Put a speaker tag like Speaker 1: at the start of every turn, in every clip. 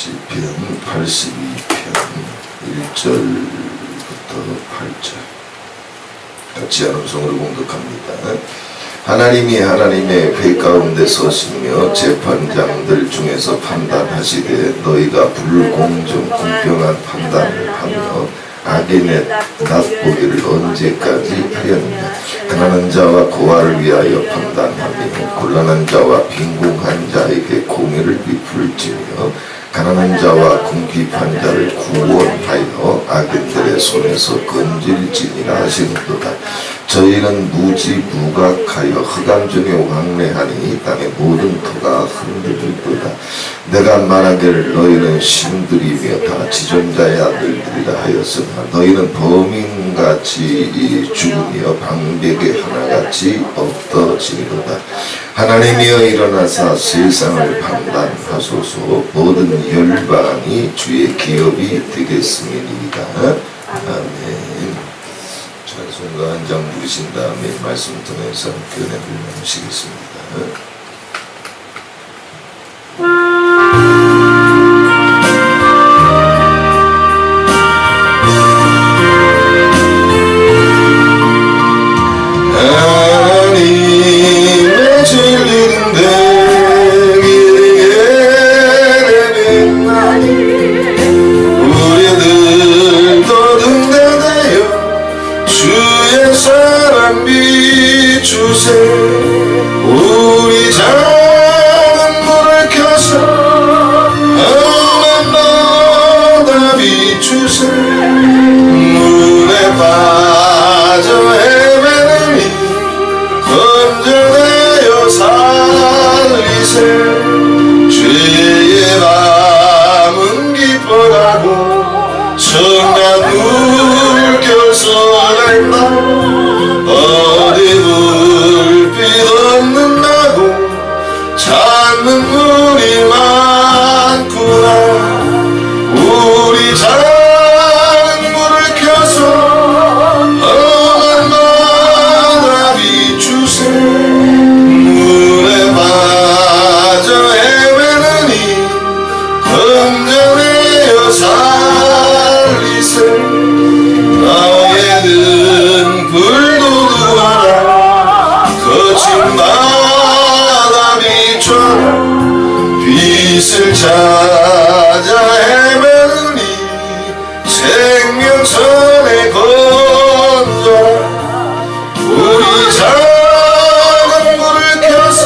Speaker 1: 시편 82편 1절부터 8절 같이 한 음성으로 공독합니다. 하나님이 하나님의 배 가운데 서시며 재판장들 중에서 판단하시되 너희가 불공정 공평한 판단을 하며 악인의 낫보기를 언제까지 하였느냐. 가난한 자와 고아를 위하여 판단하며 곤란한 자와 빈궁한 자에게 공의를 베풀지며 가난한 자와 궁핍한 자를 구원하여 악인들의 손에서 건질지니라 하시는도다. 저희는 무지무각하여 흑암 중에 왕래하니 땅의 모든 터가 흔들리도다. 내가 말하기를 너희는 신들이며 다 지존자의 아들들이라 하였으나 너희는 범인같이 죽으며 방백의 하나같이 없어지리로다. 하나님이여 일어나사 세상을 판단하소서. 모든 열방이 주의 기업이 되겠음이니이다. 아멘. 자, 손과 한 장 부르신 다음에 말씀 통해서 교훈을 나누시겠습니다.
Speaker 2: 우리 작은 불을 켜서 험한 바다 비추세. 물에 빠져 헤매느니 건져내어 살리세. 죄의 밤은 기뻐하고 청량 물겨서 낸다. 어디 불빛 없는 나고 찾는 물이 많구나. 우리 작은 물을 켜서 험한 바다 비추세. 물에 빠져 헤매느니 건져내어 살리세. 나의 등불 거친 바다 비춰라. 빛을 찾아 헤매느니 생명천에 건져라. 우리 작은 불을 켜서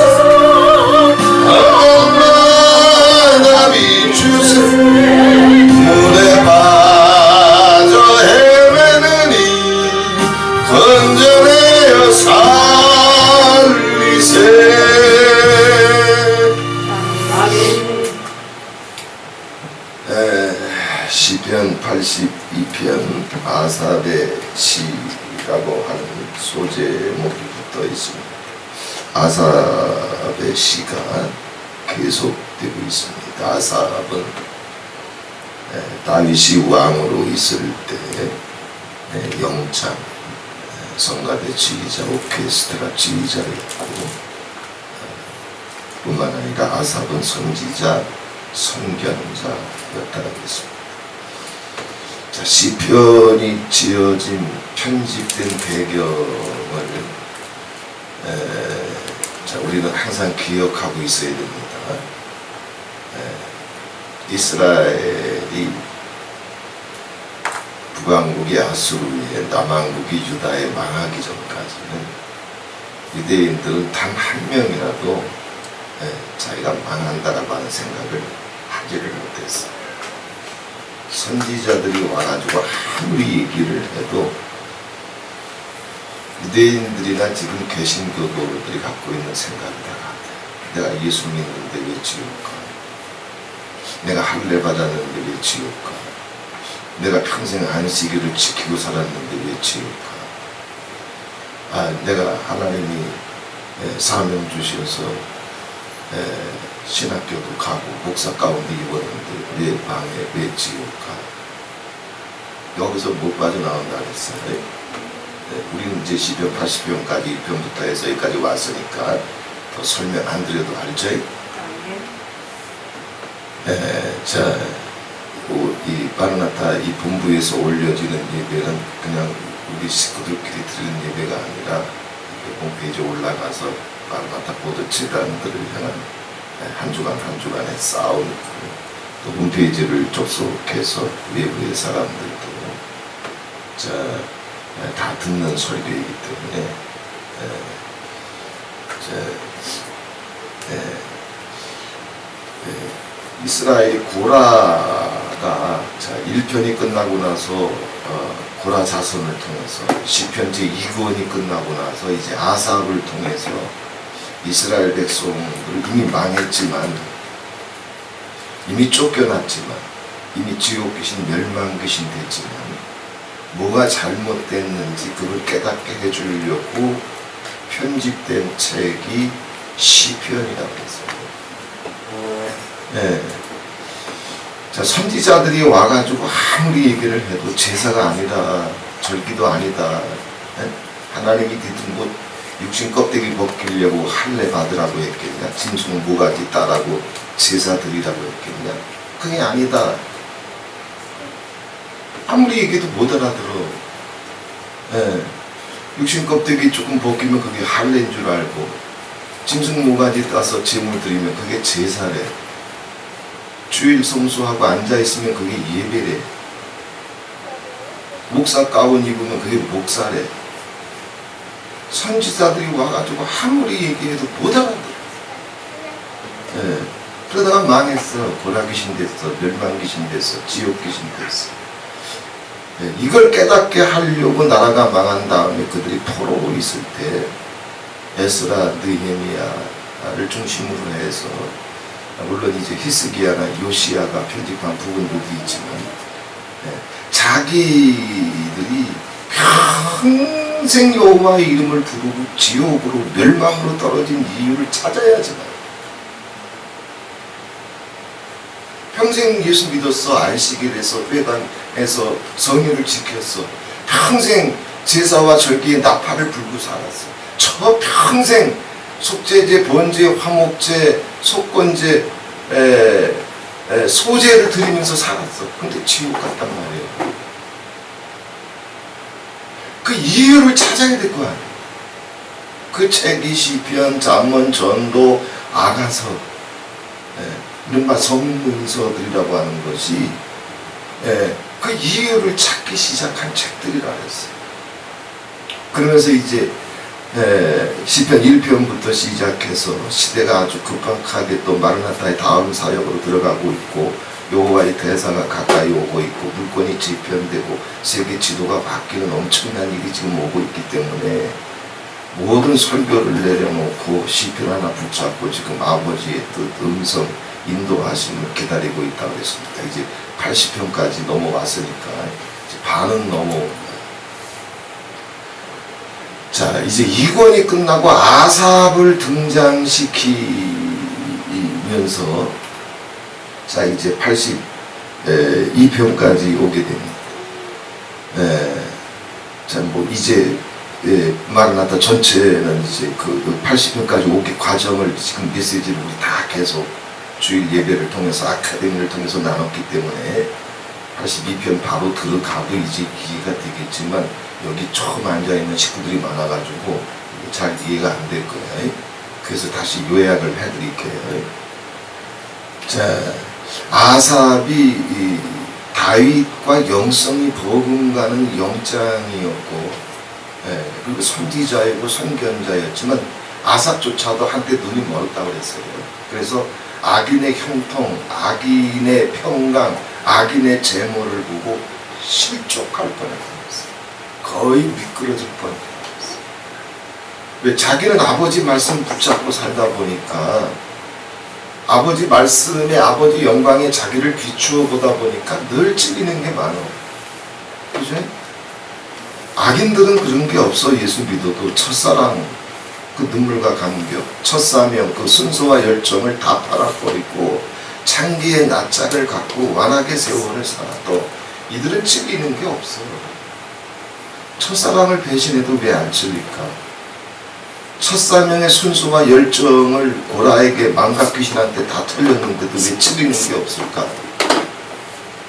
Speaker 2: 험한 바다 비추세. 물에 빠져 헤매느니 건져내어
Speaker 1: 시편 82편 아삽의 시라고 하는 소제목이 붙어 있습니다. 아삽의 시가 계속되고 있습니다. 아삽은 다윗이 왕으로 있을 때 영창 성가대 지휘자, 오케스트라 지휘자였고, 뿐만 아니라 아삽은 선지자, 선견자였다고 했습니다. 자, 시편이 지어진 편집된 배경을 우리는 항상 기억하고 있어야 됩니다. 이스라엘이 북왕국이 아수르에, 남왕국이 유다에 망하기 전까지는 유대인들은 단 한 명이라도 자기가 망한다라고 하는 생각을 하지를 못했어요. 선지자들이 와가지고 아무리 얘기를 해도 유대인들이나 지금 개신교도들이 갖고 있는 생각이다. 내가 예수 믿는데 왜 지옥가? 내가 할례 받았는데 왜 지옥가? 내가 평생 안식일을 지키고 살았는데 왜 지옥가? 내가 하나님이 사명 주셔서 신학교도 가고 목사 가운데 입었는데 왜 방에 왜 지옥가? 여기서 못 빠져나온다 그랬어요. 우리는 이제 시편 80편까지 1편부터 해서 여기까지 왔으니까 더 설명 안 드려도 알죠? 자, 이 마라나타 이 본부에서 올려지는 예배는 그냥 우리 식구들끼리 드리는 예배가 아니라 홈페이지에 올라가서 마라나타 모든 재단들을 향한 한 주간 한 주간의 싸움, 또 홈페이지를 접속해서 외부의 사람들도 다 듣는 설교이기 때문에 이스라엘 고라가 1편이 끝나고 나서 고라 자손을 통해서 시편 제2권이 끝나고 나서 이제 아삽을 통해서 이스라엘 백성들을 이미 망했지만, 이미 쫓겨났지만, 이미 지옥 귀신 멸망 귀신 됐지만 뭐가 잘못됐는지 그걸 깨닫게 해주려고 편집된 책이 시편이라고 했어요. 네. 자, 선지자들이 와가지고 아무리 얘기를 해도 제사가 아니다, 절기도 아니다, 네? 하나님이 뒤든 뭐 육신 껍데기 벗기려고 할례 받으라고 했겠냐, 짐승 모가지 따라고 제사 드리라고 했겠냐, 그게 아니다. 아무리 얘기해도 못 알아들어. 네. 육신 껍데기 조금 벗기면 그게 할례인 줄 알고, 짐승 모가지 따서 제물 드리면 그게 제사래. 주일 성수하고 앉아있으면 그게 예배래. 목사 가운 입으면 그게 목사래. 선지자들이 와가지고 아무리 얘기해도 못 알아들어. 네. 그러다가 망했어. 고라 귀신 됐어. 멸망 귀신 됐어. 지옥 귀신 됐어. 네. 이걸 깨닫게 하려고 나라가 망한 다음에 그들이 포로로 있을 때 에스라, 느헤미야를 중심으로 해서, 물론 이제 히스기야나 요시야가 편집한 부분도 있지만, 자기들이 평생 여호와의 이름을 부르고 지옥으로 멸망으로 떨어진 이유를 찾아야지만, 평생 예수 믿었어, 안식일 해서 회당에서 성일을 지켰어, 평생 제사와 절기에 나팔을 불고 살았어, 저 평생 속죄제, 번제, 화목제, 속건제, 소제를 드리면서 살았어. 근데 지옥 갔단 말이에요. 그 이유를 찾아야 될 거 아니에요. 그 책이 시편, 잠언, 전도, 아가서, 이른바 성문서들이라고 하는 것이 그 이유를 찾기 시작한 책들이라 했어요. 그러면서 이제 시편 1편부터 시작해서 시대가 아주 급박하게 또 마르나타의 다음 사역으로 들어가고 있고, 여호와의 대사가 가까이 오고 있고, 물권이 재편되고 세계 지도가 바뀌는 엄청난 일이 지금 오고 있기 때문에 모든 설교를 내려놓고 시편 하나 붙잡고 지금 아버지의 뜻, 음성, 인도하심을 기다리고 있다고 했습니다. 이제 80편까지 넘어왔으니까 이제 반은 넘어옵니다. 자, 이제 2권이 끝나고 아삽을 등장시키면서 자, 이제 82편까지 오게 됩니다. 자, 뭐 이제 마라나타 전체는 이제 그 80편까지 오기 과정을 지금 메시지를 우리 다 계속 주일 예배를 통해서 아카데미를 통해서 나눴기 때문에 82편 바로 들어가도 이제 기회가 되겠지만, 여기 처음 앉아있는 식구들이 많아가지고 잘 이해가 안 될 거예요. 그래서 다시 요약을 해드릴게요. 자, 아삽이 다윗과 영성이 버금가는 영장이었고, 그리고 선지자이고 선견자였지만 아삽조차도 한때 눈이 멀었다고 그랬어요. 그래서 악인의 형통, 악인의 평강, 악인의 재물을 보고 실족할 뻔했어요. 거의 미끄러질 뻔했어요. 왜? 자기는 아버지 말씀 붙잡고 살다 보니까, 아버지 말씀에, 아버지 영광에 자기를 비추어 보다 보니까 늘 찔리는 게 많아. 그죠? 악인들은 그런 게 없어. 예수 믿어도 첫사랑, 그 눈물과 감격, 첫사명, 그 순서와 열정을 다 팔아버리고 창기의 낯짝을 갖고 완악의 세월을 살아도 이들은 찔리는 게 없어. 첫사랑을 배신해도 왜 안 찔릴까? 첫사명의 순수와 열정을 고라에게 망각 귀신한테 다 틀렸는데도 왜 찔리는 게 없을까?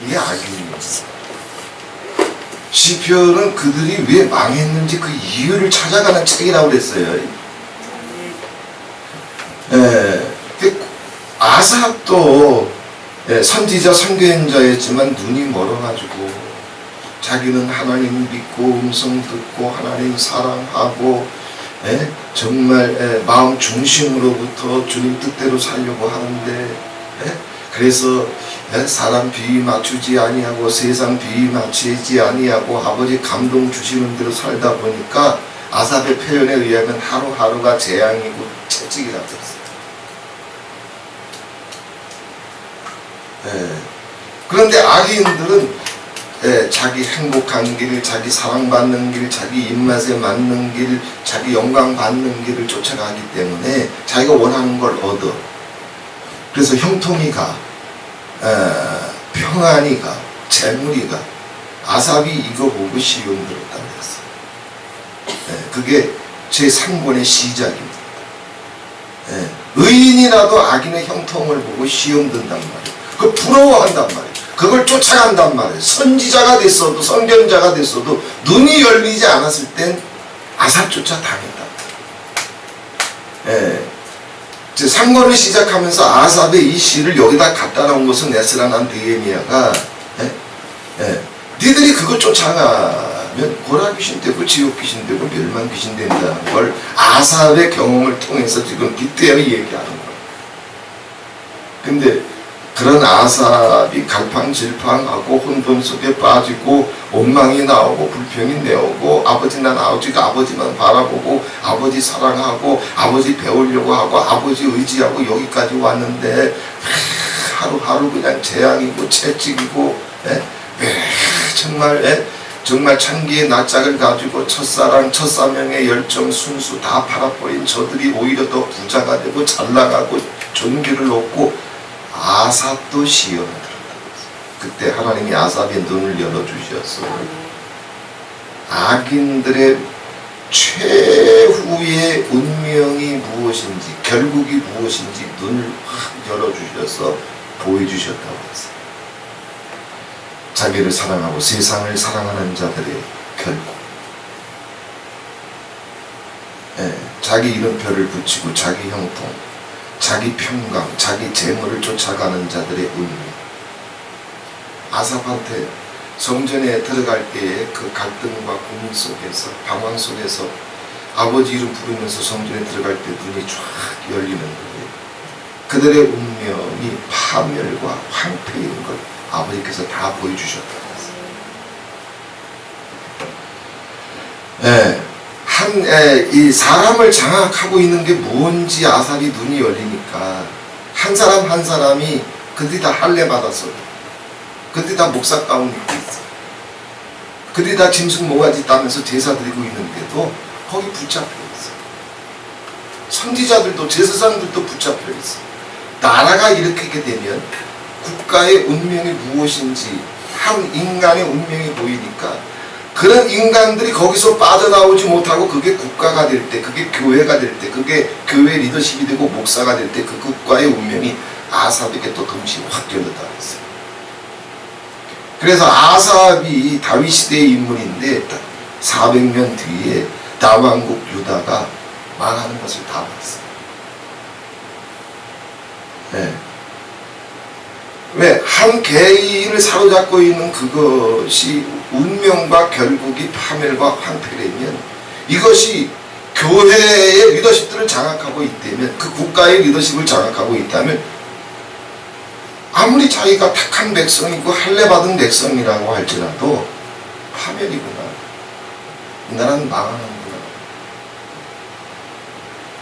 Speaker 1: 이게 악인이에요. 시편은 그들이 왜 망했는지 그 이유를 찾아가는 책이라고 그랬어요. 아삽도 선지자 선교행자였지만 눈이 멀어가지고 자기는 하나님 믿고 음성 듣고 하나님 사랑하고 정말 마음 중심으로부터 주님 뜻대로 살려고 하는데 그래서 사람 비위 맞추지 아니하고 세상 비위 맞추지 아니하고 아버지 감동 주시는 대로 살다 보니까 아삽의 표현에 의하면 하루하루가 재앙이고 채찍이라고 했어요. 그런데 악인들은 자기 행복한 길, 자기 사랑받는 길, 자기 입맛에 맞는 길, 자기 영광 받는 길을 쫓아가기 때문에 자기가 원하는 걸 얻어. 그래서 형통이 가, 평안이 가, 재물이 가. 아삽이 이거 보고 시험 들었다고 했어요. 그게 제3권의 시작입니다. 의인이라도 악인의 형통을 보고 시험 든단 말이에요. 그걸 부러워한단 말이에요. 그걸 쫓아간단 말이에요. 선지자가 됐어도 선견자가 됐어도 눈이 열리지 않았을 땐 아삽조차 당했다. 제3권을 시작하면서 아삽의 이 시를 여기다 갖다 놓은 것은 에스라난 느헤미야가 니들이 그걸 쫓아가면 고라 귀신 되고 지옥 귀신 되고 멸망 귀신 된다는 걸 아삽의 경험을 통해서 지금 빗대어 얘기하는 거예요. 근데 그런 아삽이 갈팡질팡하고 혼돈 속에 빠지고 원망이 나오고 불평이 내오고 아버지는 아버지만 바라보고 아버지 사랑하고 아버지 배우려고 하고 아버지 의지하고 여기까지 왔는데 하루하루 그냥 재앙이고 채찍이고 정말 창기의 낯짝을 가지고 첫사랑 첫사명의 열정 순수 다 팔아버린 저들이 오히려 더 부자가 되고 잘나가고 존귀를 얻고 아삽도 시험을 들었다고 했어요. 그때 하나님이 아삽의 눈을 열어주셔서 악인들의 최후의 운명이 무엇인지 결국이 무엇인지 눈을 확 열어주셔서 보여주셨다고 했어요. 자기를 사랑하고 세상을 사랑하는 자들의 결국 자기 이름표를 붙이고 자기 형통 자기 평강, 자기 재물을 쫓아가는 자들의 운명. 아삽한테 성전에 들어갈 때의 그 갈등과 고민 속에서 방황 속에서 아버지 이름 부르면서 성전에 들어갈 때 눈이 쫙 열리는 거예요. 그들의 운명이 파멸과 황폐인 걸 아버지께서 다 보여주셨다고 했어요. 이 사람을 장악하고 있는 게 뭔지 아삽이 눈이 열리니까 한 사람 한 사람이 그들이 다 할례 받았어요. 그들이 다 목사 가운 입고 있어요. 그들이 다 짐승 모가지 따면서 제사 드리고 있는데도 거기 붙잡혀 있어요. 선지자들도 제사장들도 붙잡혀 있어요. 나라가 일으키게 되면 국가의 운명이 무엇인지 한 인간의 운명이 보이니까 그런 인간들이 거기서 빠져나오지 못하고 그게 국가가 될 때, 그게 교회가 될 때, 그게 교회 리더십이 되고 목사가 될 때 그 국가의 운명이 아삽에게 또 동시에 확 열렸다고 했어요. 그래서 아삽이 다윗 시대의 인물인데 400년 뒤에 남왕국 유다가 망하는 것을 다 봤어요. 왜? 한 개인을 사로잡고 있는 그것이 운명과 결국이 파멸과 황폐라면 이것이 교회의 리더십들을 장악하고 있다면 그 국가의 리더십을 장악하고 있다면 아무리 자기가 택한 백성이고 할례받은 백성이라고 할지라도 파멸이구나. 이 나라는 망하는구나.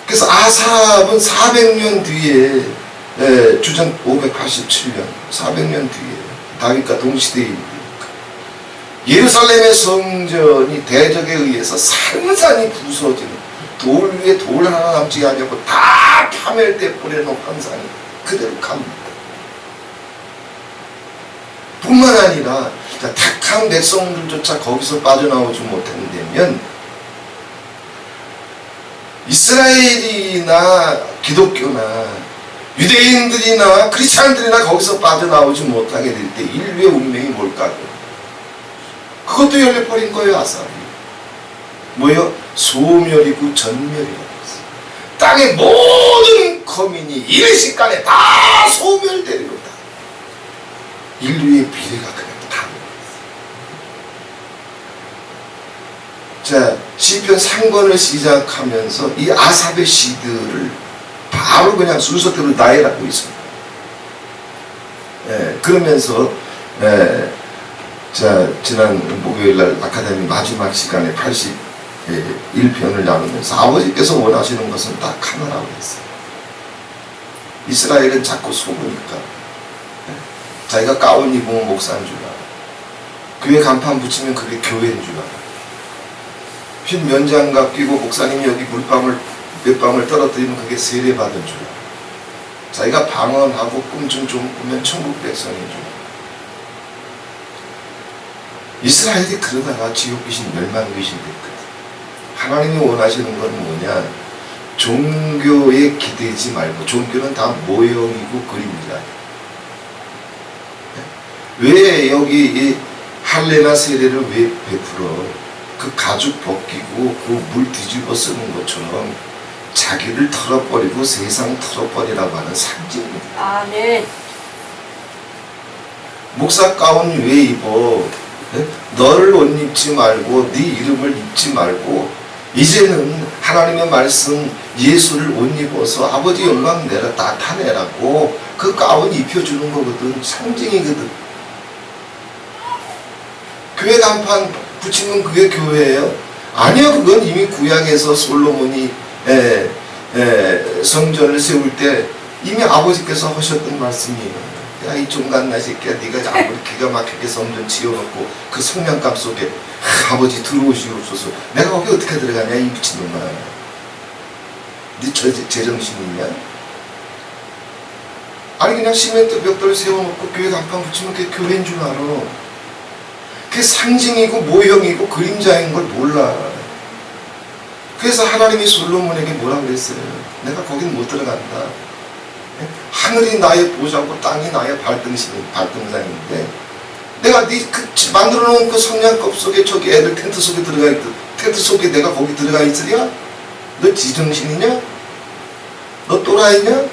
Speaker 1: 그래서 아삽은 400년 뒤에 주전 587년 400년 뒤에 다윗과 동시대입니다. 예루살렘의 성전이 대적에 의해서 산산이 부서지는 돌 위에 돌 하나 남지 않냐고 다 파멸돼 버리는 환상이 그대로 갑니다. 뿐만 아니라 택한 백성들조차 거기서 빠져나오지 못한다면 이스라엘이나 기독교나 유대인들이나 크리스찬들이나 거기서 빠져나오지 못하게 될 때 인류의 운명이 뭘까요? 그것도 열려버린 거예요. 아삽이 뭐요? 소멸이고 전멸이라고 했어요. 땅의 모든 거민이 일시간에 다 소멸되리로다. 인류의 미래가 그냥 다 자, 시편 3권을 시작하면서 이 아삽의 시들을 바로 그냥 순서대로 나열하고 있습니다. 그러면서 자, 지난 목요일날 아카데미 마지막 시간에 81편을 나누면서 아버지께서 원하시는 것은 딱 하나라고 했어요. 이스라엘은 자꾸 속으니까 자기가 가운 입으면 목사인 줄 알아. 교회 간판 붙이면 그게 교회인 줄 알아. 흰 면장갑 끼고 목사님이 여기 몇 방울 떨어뜨리면 그게 세례받은 줄 알아. 자기가 방언하고 꿈 좀 꾸면 천국 백성인 줄 알아. 이스라엘이 그러다가 지옥 귀신, 멸망 귀신 됐거든. 하나님이 원하시는 건 뭐냐? 종교에 기대지 말고, 종교는 다 모형이고 그림이다. 왜 여기 이 할례나 세례를 왜 베풀어? 그 가죽 벗기고 그 물 뒤집어 쓰는 것처럼 자기를 털어버리고 세상 털어버리라고 하는 상징입니다.
Speaker 3: 아, 네.
Speaker 1: 목사 가운 왜 입어? 너를 옷 입지 말고 네 이름을 입지 말고 이제는 하나님의 말씀 예수를 옷 입어서 아버지 영광 내라 나타내라고 그 가운 입혀주는 거거든. 상징이거든. 교회 간판 붙이면 그게 교회예요? 아니요, 그건 이미 구약에서 솔로몬이 성전을 세울 때 이미 아버지께서 하셨던 말씀이에요. 야, 이 종갓나 새끼야, 네가 아무리 기가 막히게 성전 지어놓고 그 성냥갑 속에 아버지 들어오시옵소서. 내가 거기 어떻게 들어가냐 이 미친놈아. 네 제정신이냐? 아니 그냥 시멘트 벽돌 세워놓고 교회 간판 붙이면 그게 교회인 줄 알아. 그게 상징이고 모형이고 그림자인 걸 몰라. 그래서 하나님이 솔로몬에게 뭐라 그랬어요? 내가 거긴 못 들어간다. 하늘이 나의 보좌고 땅이 나의 발등상인데 내가 네 그 만들어 놓은 그 성냥컵 속에 저기 애들 텐트 속에 들어가 있듯 텐트 속에 내가 거기 들어가 있으랴? 너 지정신이냐? 너 또라이냐?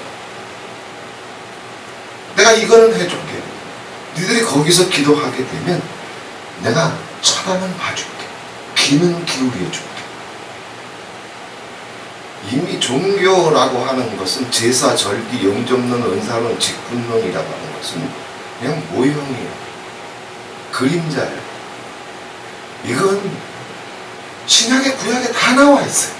Speaker 1: 내가 이거는 해줄게. 니들이 거기서 기도하게 되면 내가 쳐다는 봐줄게. 귀는 기울여줄게. 이미 종교라고 하는 것은 제사, 절기, 영접론, 은사론, 직분론이라고 하는 것은 그냥 모형이에요. 그림자예요. 이건 신약의 구약에 다 나와 있어요.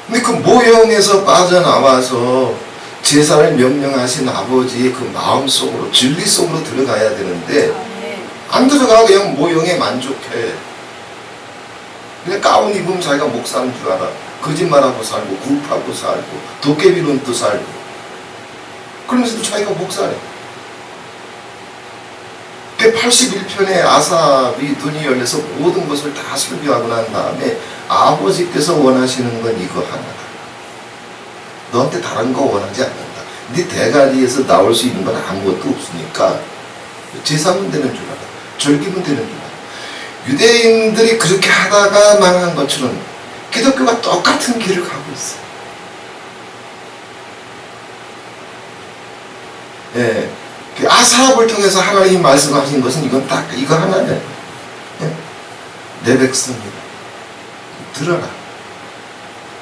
Speaker 1: 근데 그 모형에서 빠져나와서 제사를 명령하신 아버지의 그 마음속으로 진리 속으로 들어가야 되는데 안 들어가. 그냥 모형에 만족해. 그냥 가운 입으면 자기가 목사인 줄 알아. 거짓말하고 살고 굴파고 살고 도깨비론도 살고 그러면서도 자기가 목사래. 그 81편의 아삽이 눈이 열려서 모든 것을 다 설교하고 난 다음에 아버지께서 원하시는 건 이거 하나다. 너한테 다른 거 원하지 않는다. 네 대가리에서 나올 수 있는 건 아무것도 없으니까 제사면 되는 줄 알아. 절기면 되는 줄 알아. 유대인들이 그렇게 하다가 망한 것처럼 기독교가 똑같은 길을 가고 있어요. 예, 그 아삽을 통해서 하나님이 말씀하신 것은 이건 딱 이거 하나네. 예? 내 백성이다. 들어라.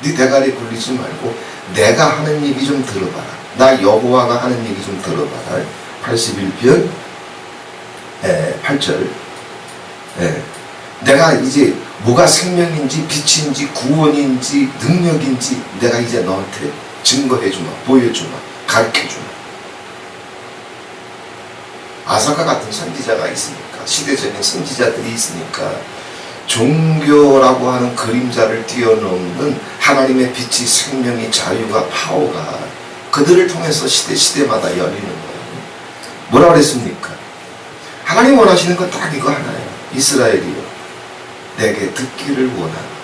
Speaker 1: 네 대가리 굴리지 말고 내가 하는 얘기 좀 들어봐라. 나 여호와가 하는 얘기 좀 들어봐라. 81편 8절. 내가 이제 뭐가 생명인지 빛인지 구원인지 능력인지 내가 이제 너한테 증거해주마, 보여주마, 가르쳐주마. 아사가 같은 선지자가 있으니까, 시대적인 선지자들이 있으니까 종교라고 하는 그림자를 뛰어넘는 하나님의 빛이, 생명이, 자유가, 파워가 그들을 통해서 시대마다 열리는 거예요. 뭐라 그랬습니까? 하나님 원하시는 건 딱 이거 하나예요. 이스라엘이요, 내게 듣기를 원한다.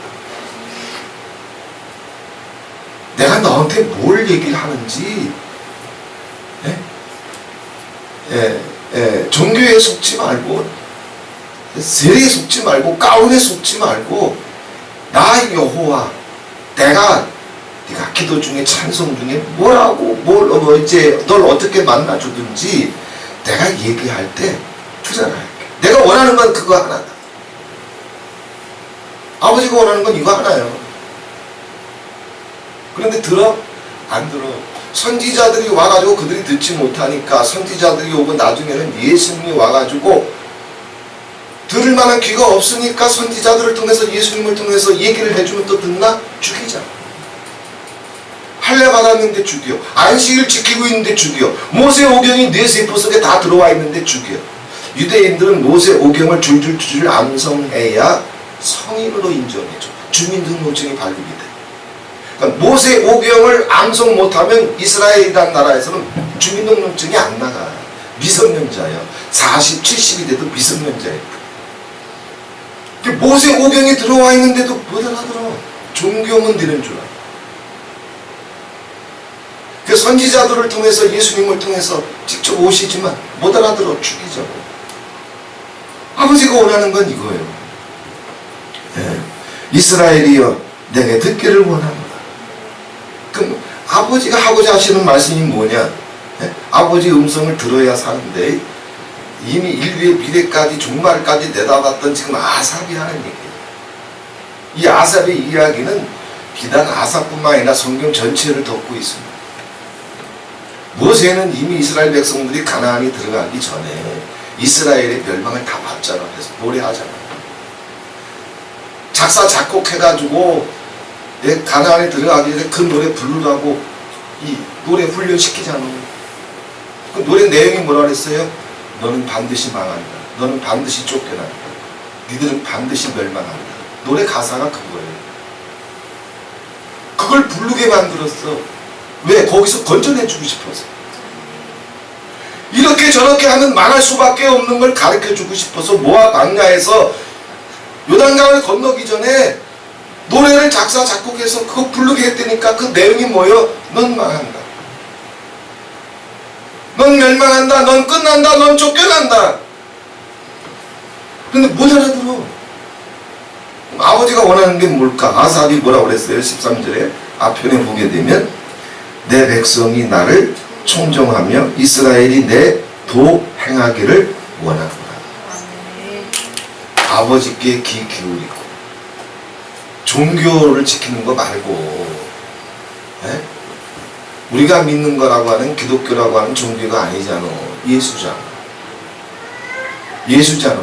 Speaker 1: 내가 너한테 뭘 얘기를 하는지, 종교에 속지 말고, 세례에 속지 말고, 가운에 속지 말고, 나 여호와, 네가 기도 중에 찬송 중에 뭐라고 이제 널 어떻게 만나주든지 내가 얘기할 때 투자를 할게. 내가 원하는 건 그거 하나다. 아버지가 원하는 건 이거 하나요. 그런데 들어? 안 들어. 선지자들이 와가지고 그들이 듣지 못하니까 선지자들이 오고 나중에는 예수님이 와가지고 들을 만한 귀가 없으니까 선지자들을 통해서 예수님을 통해서 얘기를 해주면 또 듣나? 죽이자. 할례 받았는데 죽여. 안식일 지키고 있는데 죽여. 모세 오경이 뇌 세포 속에 다 들어와 있는데 죽여. 유대인들은 모세 오경을 줄줄줄 암송해야 성인으로 인정해줘. 주민등록증이 발급이 돼. 그러니까 모세 오경을 암송 못하면 이스라엘이라는 나라에서는 주민등록증이 안 나가. 미성년자예요. 40, 70이 돼도 미성년자예요. 모세 오경이 들어와 있는데도 못 알아들어. 종교면 되는 줄 알아. 그 선지자들을 통해서 예수님을 통해서 직접 오시지만 못 알아들어. 죽이자고. 아버지가 원하는 건 이거예요. 이스라엘이여 내게 듣기를 원합니다. 그럼 아버지가 하고자 하시는 말씀이 뭐냐? 아버지 음성을 들어야 사는데 이미 인류의 미래까지 종말까지 내다봤던 지금 아삽이 하는 얘기예요. 이 아삽의 이야기는 비단 아삽뿐만 아니라 성경 전체를 덮고 있습니다. 모세는 이미 이스라엘 백성들이 가나안에 들어가기 전에 이스라엘의 멸망을 다 봤잖아. 그래서 노래하잖아. 작사 작곡해가지고 가나안에 들어가기 전에 그 노래 부르라고 이 노래 훈련시키잖아. 그 노래 내용이 뭐라 그랬어요? 너는 반드시 망한다. 너는 반드시 쫓겨난다. 니들은 반드시 멸망한다. 노래 가사가 그거예요. 그걸 부르게 만들었어. 왜? 거기서 건져내주고 싶어서. 이렇게 저렇게 하면 망할 수밖에 없는 걸 가르쳐주고 싶어서 모압 광야에서 요단강을 건너기 전에 노래를 작사 작곡해서 그거 부르게 했다니까. 그 내용이 뭐예요? 넌 망한다. 넌 멸망한다. 넌 끝난다. 넌 쫓겨난다. 근데 못 알아들어. 아버지가 원하는 게 뭘까? 아삽이 뭐라고 그랬어요? 13절에 앞편에 보게 되면 내 백성이 나를 청종하며 이스라엘이 내 도 행하기를 원하구나. 아버지께 귀 기울이고 종교를 지키는 거 말고 우리가 믿는 거라고 하는 기독교라고 하는 종교가 아니잖아. 예수잖아. 예수잖아.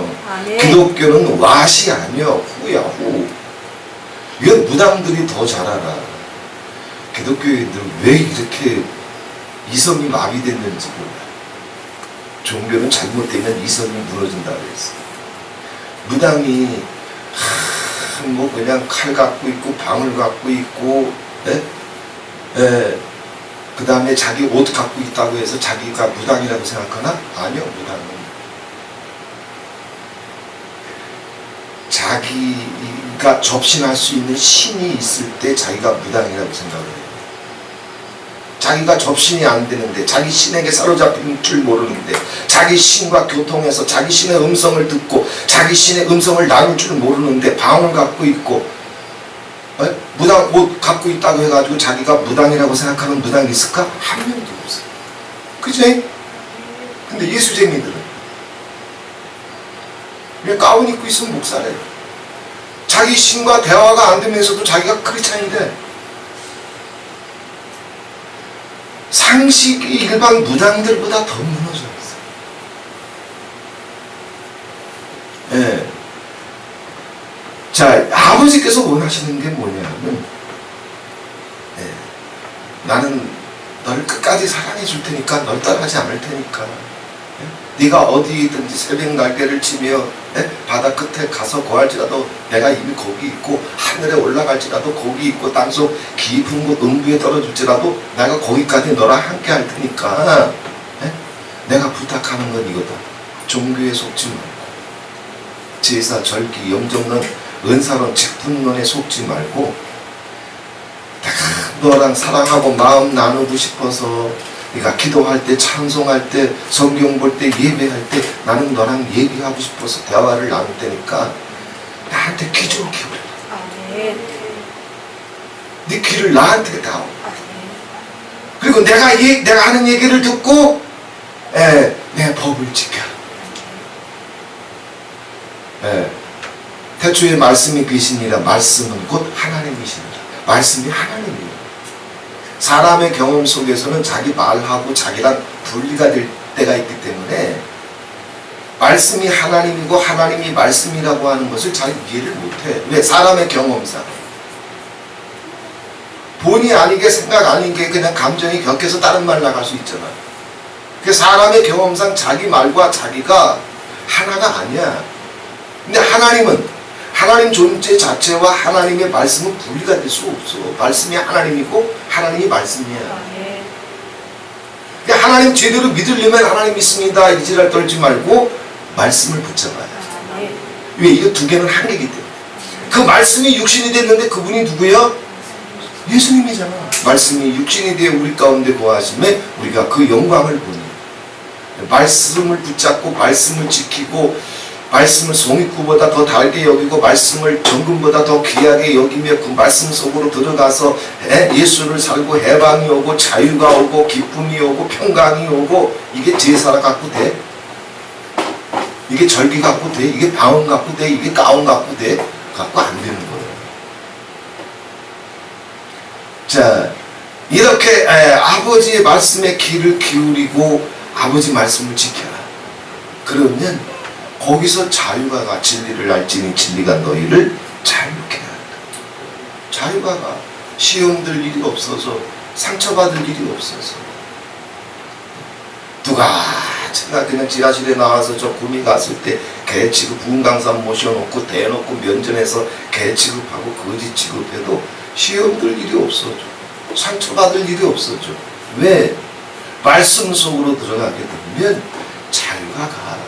Speaker 1: 기독교는 왓이 아니야. 후야 후. 이건 무당들이 더 잘 알아. 기독교인들 왜 이렇게 이성이 마비됐는지 몰라. 종교는 잘못되면 이성이 무너진다 그랬어. 무당이 뭐 그냥 칼 갖고 있고 방울 갖고 있고 그 다음에 자기 옷 갖고 있다고 해서 자기가 무당이라고 생각하나? 아니요. 무당은 자기가 접신할 수 있는 신이 있을 때 자기가 무당이라고 생각을 해요. 자기가 접신이 안 되는데, 자기 신에게 사로잡힌 줄 모르는데, 자기 신과 교통해서 자기 신의 음성을 듣고 자기 신의 음성을 나눌 줄 모르는데 방울 갖고 있고 무당 옷 갖고 있다고 해가지고 자기가 무당이라고 생각하는 무당이 있을까? 한 명도 없어. 그치? 근데 예수쟁이들은 왜 가운 입고 있으면 목사래. 자기 신과 대화가 안 되면서도 자기가 크리스찬이래. 상식이 일반 무당들보다 더 무너져 있어. 자, 아버지께서 원하시는 게 뭐냐면 나는 너를 끝까지 사랑해 줄 테니까 널 떠나지 않을 테니까 네가 어디든지 새벽 날개를 치며 바다 끝에 가서 거할지라도 내가 이미 거기 있고 하늘에 올라갈지라도 거기 있고 땅속 깊은 곳 음부에 떨어질지라도 내가 거기까지 너랑 함께 할 테니까 내가 부탁하는 건 이거다. 종교에 속지 말고 제사, 절기, 영정론, 은사론, 책분론에 속지 말고 내가 너랑 사랑하고 마음 나누고 싶어서 네가 기도할 때, 찬송할 때, 성경 볼 때, 예배할 때 나는 너랑 얘기하고 싶어서 대화를 나눌 테니까 나한테 귀 좀 기울여.
Speaker 3: 아멘.
Speaker 1: 네 귀를 나한테 다오.
Speaker 3: 아멘.
Speaker 1: 그리고 내가 하는 얘기를 듣고 내 법을 지켜. 태초에 말씀이 계시니라. 말씀은 곧 하나님이시니라. 말씀이 하나님이에요. 사람의 경험 속에서는 자기 말하고 자기랑 분리가 될 때가 있기 때문에 말씀이 하나님이고 하나님이 말씀이라고 하는 것을 잘 이해를 못해. 왜? 사람의 경험상. 본의 아니게 생각 아니게 그냥 감정이 격해서 다른 말 나갈 수 있잖아. 그 사람의 경험상 자기 말과 자기가 하나가 아니야. 근데 하나님은 하나님 존재 자체와 하나님의 말씀은 분리가 될 수 없어. 말씀이 하나님이고 하나님이 말씀이야.
Speaker 3: 아멘.
Speaker 1: 그러니까 하나님 제대로 믿으려면 하나님 믿습니다 이지랄 떨지 말고 말씀을 붙잡아야 돼.
Speaker 3: 아멘.
Speaker 1: 왜? 이거 두 개는 한계이기 때문에. 그 말씀이 육신이 됐는데 그분이 누구예요? 예수님이잖아. 말씀이 육신이 되어 우리 가운데 거하심에 우리가 그 영광을 보니 말씀을 붙잡고 말씀을 지키고 말씀을 송이구보다 더 달게 여기고 말씀을 정금보다 더 귀하게 여기며 그 말씀 속으로 들어가서 예수를 살고 해방이 오고 자유가 오고 기쁨이 오고 평강이 오고 이게 제사라 갖고 돼? 이게 절기 갖고 돼? 이게 방언 갖고 돼? 이게 가온 갖고 돼? 갖고 안 되는 거예요. 자, 이렇게 아버지의 말씀에 귀를 기울이고 아버지 말씀을 지켜라. 그러면 거기서 자유가 가. 진리를 알지니 진리가 너희를 자유케 한다. 자유가 가. 시험 들 일이 없어서, 상처받을 일이 없어서. 누가 제가 그냥 지하실에 나와서 저 구미 갔을 때 개 취급 부흥강산 모셔놓고 대놓고 면전에서 개 취급하고 거지 취급해도 시험 들 일이 없어져. 상처받을 일이 없어져. 왜? 말씀 속으로 들어가게 되면 자유가 가.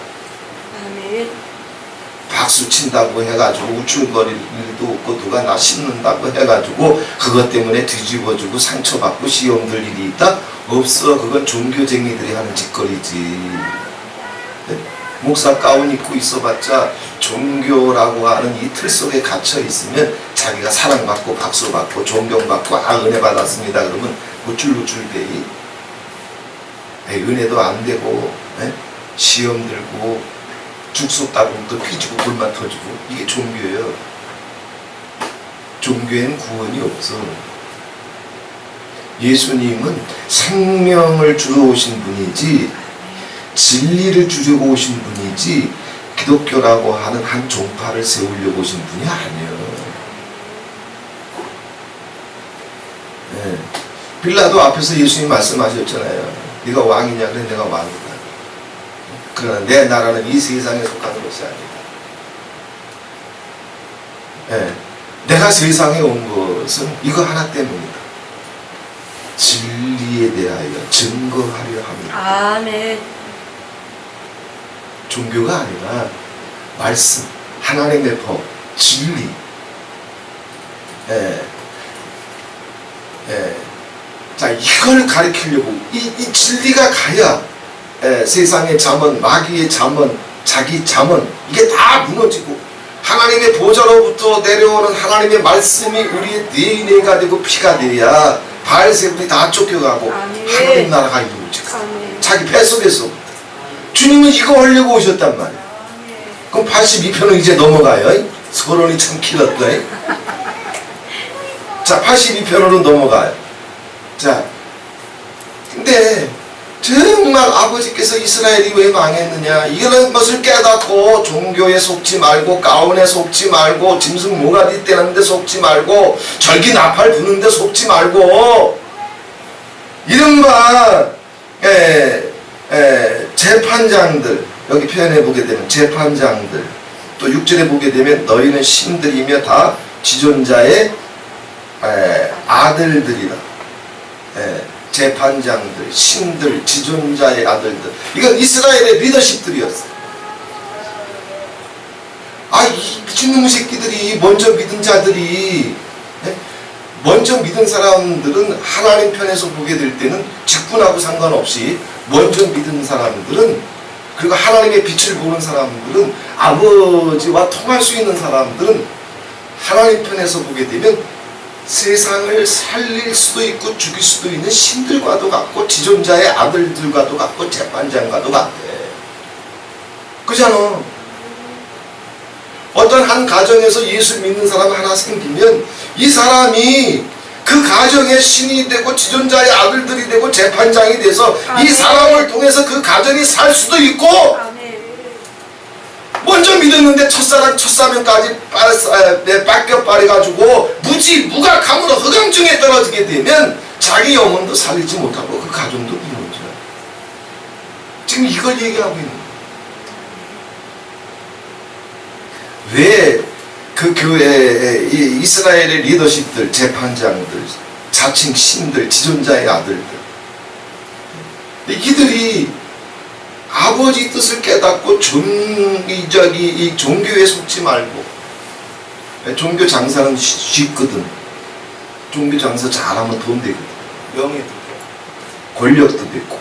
Speaker 1: 박수 친다고 해가지고 우쭐거릴 일도 없고 누가 나 씹는다고 해가지고 그것 때문에 뒤집어주고 상처받고 시험 들 일이 있다? 없어. 그건 종교쟁이들이 하는 짓거리지. 목사 가운 입고 있어봤자 종교라고 하는 이 틀 속에 갇혀 있으면 자기가 사랑받고 박수받고 존경받고 은혜 받았습니다 그러면 우쭐우쭐대이 은혜도 안 되고 시험 들고 죽속 따르면 또 휘지고 불만 터지고 이게 종교예요. 종교에는 구원이 없어. 예수님은 생명을 주러 오신 분이지 진리를 주려고 오신 분이지 기독교라고 하는 한 종파를 세우려고 오신 분이 아니에요. 빌라도 앞에서 예수님 말씀하셨잖아요. 네가 왕이냐? 그래 내가 왕이다. 그러나 내 나라는 이 세상에 속하는 것이 아니다. 내가 세상에 온 것은 이거 하나 때문이다. 진리에 대하여 증거하려 합니다.
Speaker 3: 아멘.
Speaker 1: 종교가 아니라 말씀, 하나님의 법, 진리. 자, 이걸 가르치려고 이 진리가 가야 세상의 잠언, 마귀의 잠언, 자기 잠언 이게 다 무너지고 하나님의 보좌로부터 내려오는 하나님의 말씀이 우리의 DNA가 되고 피가 돼야 바알세불이 다 쫓겨가고
Speaker 3: 아멘.
Speaker 1: 하나님 나라가 이루어지고
Speaker 3: 아멘.
Speaker 1: 자기 배 속에서 주님은 이거 하려고 오셨단 말이야. 그럼 82편은 이제 넘어가요. 서론이 참 길었다. 자, 82편으로 넘어가요. 자, 근데 정말 아버지께서 이스라엘이 왜 망했느냐 이런 것을 깨닫고 종교에 속지 말고 가온에 속지 말고 짐승 모가지 떼는데 속지 말고 절기 나팔 부는데 속지 말고 이른바 재판장들 여기 표현해 보게 되면 재판장들 또 6절에 보게 되면 너희는 신들이며 다 지존자의 아들들이라. 재판장들, 신들, 지존자의 아들들. 이건 이스라엘의 리더십들이었어요. 이 미친놈 새끼들이 먼저 믿은 자들이 먼저 믿은 사람들은 하나님 편에서 보게 될 때는 직분하고 상관없이 먼저 믿은 사람들은, 그리고 하나님의 빛을 보는 사람들은, 아버지와 통할 수 있는 사람들은 하나님 편에서 보게 되면 세상을 살릴 수도 있고 죽일 수도 있는 신들과도 같고 지존자의 아들들과도 같고 재판장과도 같대. 그잖아. 어떤 한 가정에서 예수 믿는 사람 하나 생기면 이 사람이 그 가정의 신이 되고 지존자의 아들들이 되고 재판장이 돼서 이 사람을 통해서 그 가정이 살 수도 있고, 먼저 믿었는데 첫사랑 첫사명까지 뺏겨버려가지고 무지무각함으로 흑암중에 떨어지게 되면 자기 영혼도 살리지 못하고 그 가정도 무너져. 지금 이걸 얘기하고 있는 거예요. 왜 그 교회의 이스라엘의 리더십들, 재판장들, 자칭 신들, 지존자의 아들들, 이들이 아버지 뜻을 깨닫고 이 종교에 속지 말고, 종교 장사는 쉽거든. 종교 장사 잘하면 돈 되거든. 명예도 되고 권력도 되고.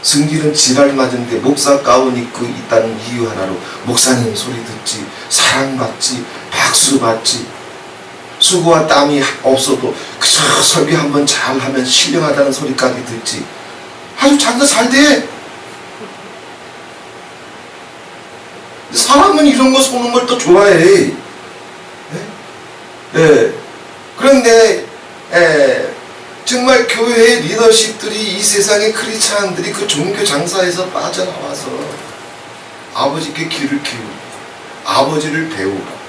Speaker 1: 승기는 지랄 맞은데 목사 가운 입고 있다는 이유 하나로 목사님 소리 듣지, 사랑받지, 박수 받지, 수고와 땀이 없어도 그저 설교 한번 잘하면 신령하다는 소리까지 듣지. 아주 장사 잘 돼. 사람은 이런 거 보는 걸 또 좋아해. 네. 그런데 정말 교회의 리더십들이, 이 세상의 크리스찬들이 그 종교 장사에서 빠져나와서 아버지께 귀를 기울이고 아버지를 배우고,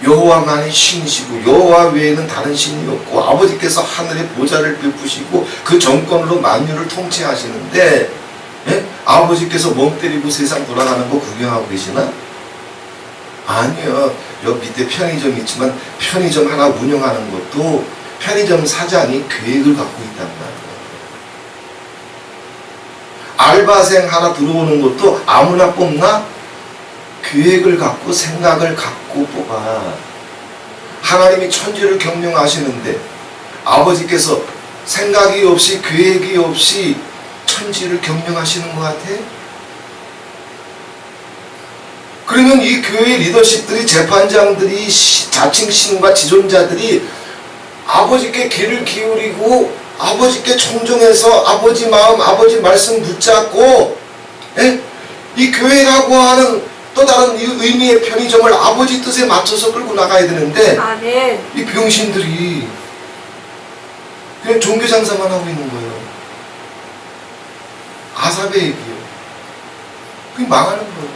Speaker 1: 여호와만이 신이시고 여호와 외에는 다른 신이 없고 아버지께서 하늘의 보좌를 베푸시고 그 정권으로 만유를 통치하시는데, 아버지께서 멍 때리고 세상 돌아가는 거 구경하고 계시나? 아니요. 여기 밑에 편의점 있지만 편의점 하나 운영하는 것도 편의점 사장이 계획을 갖고 있단 말이에요. 알바생 하나 들어오는 것도 아무나 뽑나? 계획을 갖고 생각을 갖고 뽑아. 하나님이 천지를 경영하시는데 아버지께서 생각이 없이 계획이 없이 천지를 경영하시는 것 같아? 그러면 이 교회 리더십들이, 재판장들이, 자칭 신과 지존자들이 아버지께 귀를 기울이고 아버지께 청종해서 아버지 마음, 아버지 말씀 붙잡고, 이 교회라고 하는 또 다른 이 의미의 편의점을 아버지 뜻에 맞춰서 끌고 나가야 되는데,
Speaker 3: 아멘.
Speaker 1: 이 병신들이 그냥 종교 장사만 하고 있는 거예요. 아삽의 얘기예요. 그게 망하는 거예요.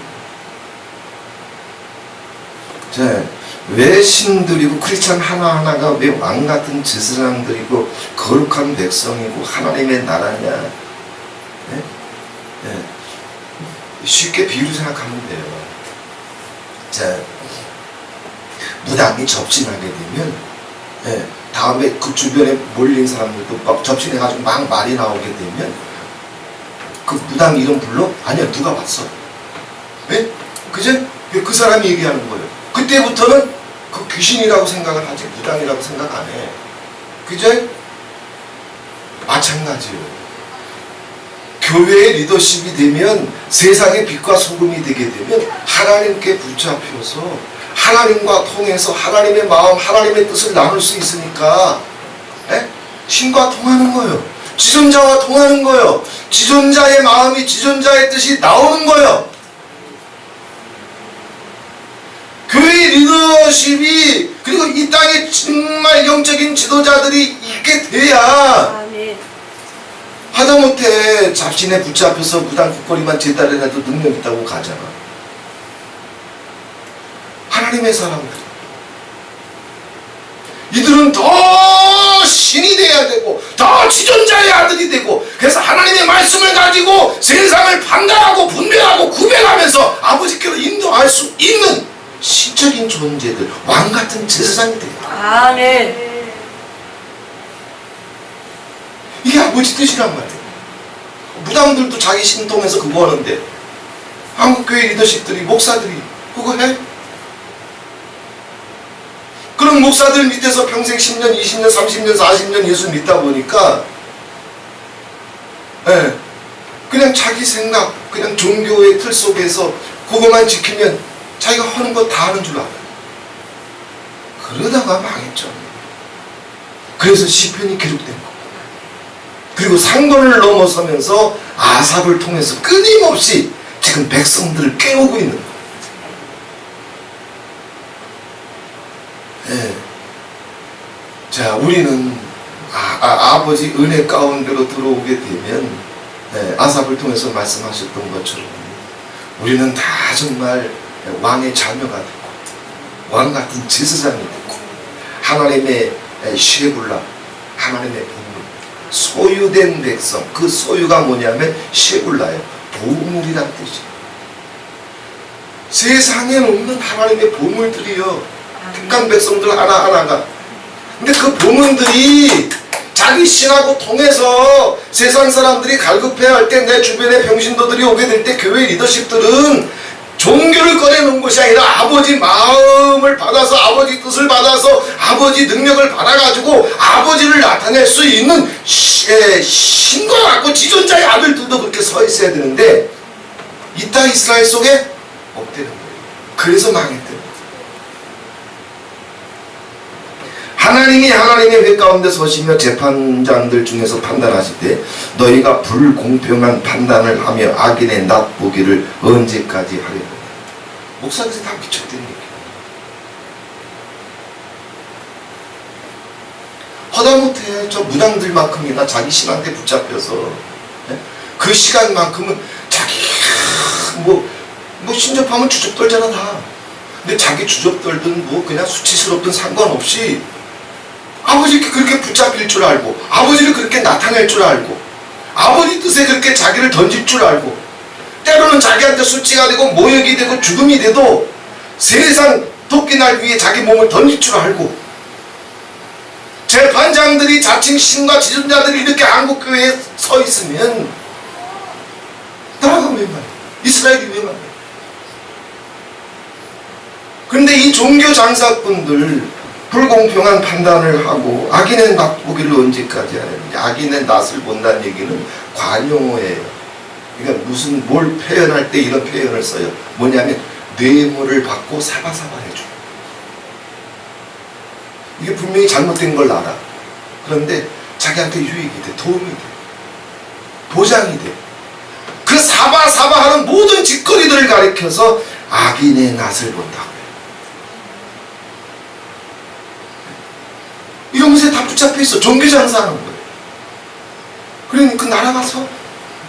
Speaker 1: 자, 왜 신들이고 크리스찬 하나하나가 왜 왕같은 제사장들이고 거룩한 백성이고 하나님의 나라냐? 쉽게 비유를 생각하면 돼요. 자, 무당이 접신하게 되면, 다음에 그 주변에 몰린 사람들도 막 접신해가지고 막 말이 나오게 되면 그 무당 이름 불러? 아니야, 누가 봤어? 그제? 그 사람이 얘기하는 거예요. 그때부터는 그 귀신이라고 생각을 하지 무당이라고 생각 안 해. 그제? 마찬가지예요. 교회의 리더십이 되면, 세상의 빛과 소금이 되게 되면 하나님께 붙잡혀서 하나님과 통해서 하나님의 마음, 하나님의 뜻을 나눌 수 있으니까 신과 통하는 거예요. 지존자와 통하는 거예요. 지존자의 마음이, 지존자의 뜻이 나오는 거예요. 교회 리더십이, 그리고 이 땅에 정말 영적인 지도자들이 있게 돼야,
Speaker 3: 아멘.
Speaker 1: 하다못해 잡신에 붙잡혀서 무당 국거리만 제따르라도 능력 있다고 가잖아. 하나님의 사람들, 이들은 더 신이 돼야 되고 더 지존자의 아들이 되고, 그래서 하나님의 말씀을 가지고 세상을 판단하고 분별하고 구별하면서 아버지께로 인도할 수 있는 신적인 존재들, 왕같은 제사장이 돼요.
Speaker 3: 아멘.
Speaker 1: 이게 아버지 뜻이란 말이에요. 무당들도 자기 신통해서 그거 하는데, 한국교회 리더십들이, 목사들이 그거 해? 그런 목사들 밑에서 평생 10년, 20년, 30년, 40년 예수 믿다 보니까 그냥 자기 생각, 그냥 종교의 틀 속에서 그것만 지키면 자기가 하는 거 다 하는 줄 알아요. 그러다가 망했죠. 그래서 시편이 기록된 거고, 그리고 상도를 넘어서면서 아삽을 통해서 끊임없이 지금 백성들을 깨우고 있는 거예요. 자, 우리는 아버지 은혜 가운데로 들어오게 되면 아삽을 통해서 말씀하셨던 것처럼 우리는 다 정말 왕의 자녀가 되고 왕 같은 제사장이 되고 하나님의 쉐굴라, 하나님의 보물, 소유된 백성. 그 소유가 뭐냐면 쉐굴라예요. 보물이란 뜻이에요. 세상에 없는 하나님의 보물들이요, 택한 백성들 하나하나가. 근데 그 보물들이 자기 신하고 통해서 세상 사람들이 갈급해야 할 때, 내 주변에 병신도들이 오게 될 때 교회 리더십들은 종교를 꺼내놓은 것이 아니라 아버지 마음을 받아서, 아버지 뜻을 받아서, 아버지 능력을 받아가지고 아버지를 나타낼 수 있는 신과 같고 지존자의 아들들도 그렇게 서 있어야 되는데 이따 이스라엘 속에 없대는 거예요. 그래서 망했대요. 하나님이 하나님의 회 가운데 서시며 재판장들 중에서 판단하시되 너희가 불공평한 판단을 하며 악인의 낯 보기를 언제까지 하려느냐. 목사님이 다 미쳤다는 얘기예요. 허다못해 저 무당들만큼이나 자기 신한테 붙잡혀서 그 시간만큼은 자기 뭐 신접하면 주접떨잖아 다. 근데 자기 주접떨든 뭐 그냥 수치스럽든 상관없이 아버지께 그렇게 붙잡힐 줄 알고, 아버지를 그렇게 나타낼 줄 알고, 아버지 뜻에 그렇게 자기를 던질 줄 알고, 때로는 자기한테 수치가 되고 모욕이 되고 죽음이 돼도 세상 도끼날 위에 자기 몸을 던질 줄 알고, 재판장들이 자칭 신과 지존자들이 이렇게 한국교회에 서 있으면 나라가 왜 말이야? 이스라엘이 왜 말이야? 그런데 이 종교 장사꾼들 불공평한 판단을 하고 악인의 낯 보기를 언제까지 하느냐. 악인의 낯을 본다는 얘기는 관용어예요. 그러니까 무슨 뭘 표현할 때 이런 표현을 써요. 뭐냐면 뇌물을 받고 사바사바 해줘. 이게 분명히 잘못된 걸 알아. 그런데 자기한테 유익이 돼, 도움이 돼, 보장이 돼. 그 사바사바하는 모든 짓거리들을 가리켜서 악인의 낯을 본다고. 이런 것에 다 붙잡혀 있어. 종교 장사하는 거예요. 그러니 그 나라 가서,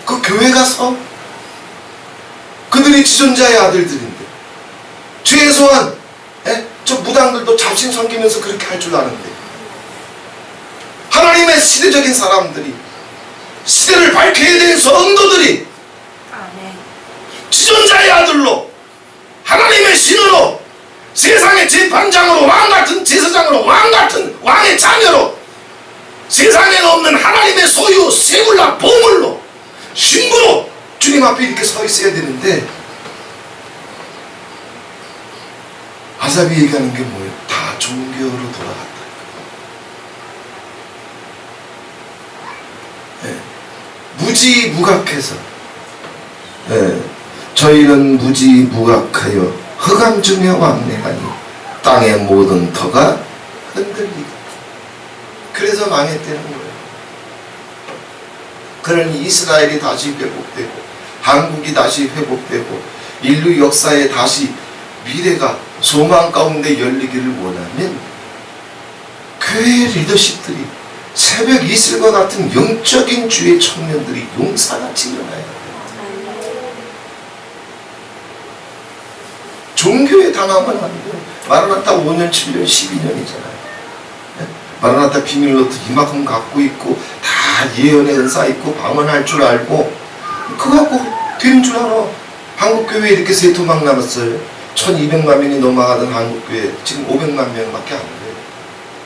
Speaker 1: 그 교회 가서, 그들이 지존자의 아들들인데, 최소한 저 무당들도 잡신 섬기면서 그렇게 할 줄 아는데, 하나님의 시대적인 사람들이, 시대를 밝혀야 되는 성도들이 지존자의 아들로, 하나님의 신으로, 세상의 재판장으로, 왕같은 제사장으로, 왕같은 왕의 자녀로, 세상에 없는 하나님의 소유, 세굴라 보물로, 신부로 주님 앞에 이렇게 서 있어야 되는데, 아삽이 얘기하는 게 뭐예요? 다 종교로 돌아갔다. 무지무각해서, 저희는 무지무각하여 흑암 중에 왕래하니 땅의 모든 터가 흔들리다. 그래서 망했다는 거예요. 그러니 이스라엘이 다시 회복되고, 한국이 다시 회복되고, 인류 역사에 다시 미래가 소망 가운데 열리기를 원하면 교회 리더십들이, 새벽 이슬과 같은 영적인 주의 청년들이 용사같이 일어나야 돼요. 종교에 당하면 안 돼요. 마라나타 5년, 7년, 12년이잖아요. 마라나타 비밀노트 이만큼 갖고 있고, 다 예언의 은사 있고, 방언할 줄 알고, 그거 갖고 되는 줄 알아. 한국교회 이렇게 세토막 남았어요. 1200만 명이 넘어가던 한국교회 지금 500만 명밖에 안 돼요.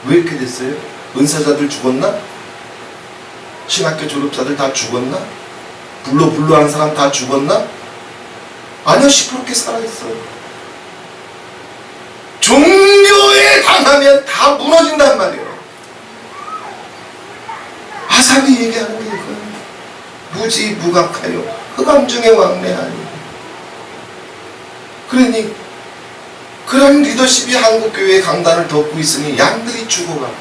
Speaker 1: 왜 이렇게 됐어요? 은사자들 죽었나? 신학교 졸업자들 다 죽었나? 불로한 사람 다 죽었나? 아니요, 10%게 살아있어요. 종교에 망하면 다 무너진단 말이에요. 아삽이 얘기하는 게 이거예요. 무지무각하여 흑암 중에 왕래하니. 그러니 그런 리더십이 한국교회의 강단을 덮고 있으니 양들이 죽어가고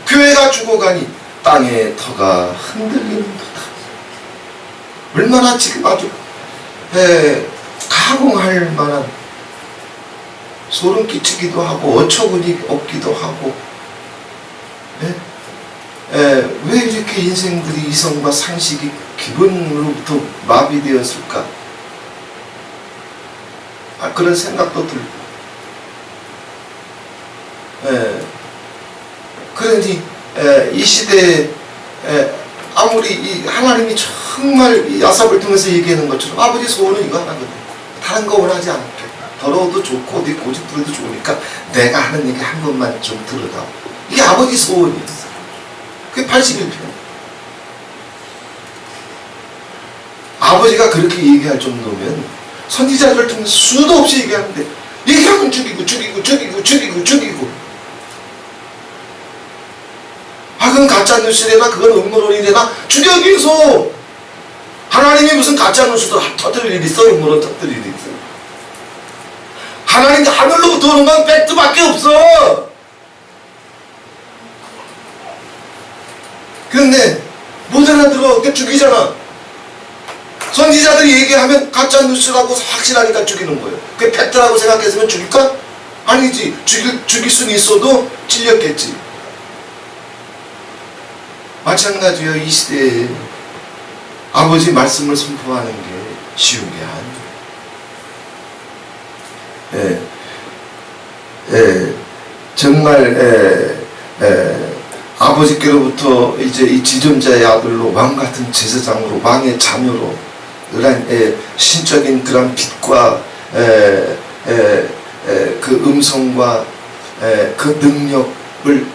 Speaker 1: 교회가 죽어가니 땅의 터가 흔들리는도다. 얼마나 지금 아주 가공할 만한, 소름 끼치기도 하고 어처구니 없기도 하고, 왜 이렇게 인생들이 이성과 상식이 기본으로부터 마비되었을까? 그런 생각도 들고. 그러니 이 시대에 아무리 이 하나님이 정말 이 아삽을 통해서 얘기하는 것처럼 아버지 소원은 이거 하나거든. 다른 거 원하지 않게. 더러워도 좋고 네 고집 부려도 좋으니까 내가 하는 얘기 한 번만 좀 들어다오. 이게 아버지 소원이었어. 그게 81편. 아버지가 그렇게 얘기할 정도면 선지자들을 통해서 수도 없이 얘기하는데 얘기하면 죽이고 그건 가짜뉴스래나 그건 음모론이래나 죽여 계속. 하나님이 무슨 가짜뉴스도 터뜨릴 일이 있어? 음모론 터뜨릴 일이 있어? 하나님 하늘로부터 오는 건 팩트밖에 없어. 그런데 못 알아들어. 그러니까 죽이잖아. 선지자들이 얘기하면 가짜뉴스라고 확실하니까 죽이는 거예요. 그게 팩트라고 생각했으면 죽일까? 아니지. 죽일 수는 있어도 찔렸겠지. 마찬가지예요. 이 시대에 아버지 말씀을 선포하는 게 쉬운 게 아니에요. 정말 아버지께로부터 이제 이 지존자의 아들로 왕 같은 제사장으로 왕의 자녀로 그런 신적인 그런 빛과 그 음성과 그 능력을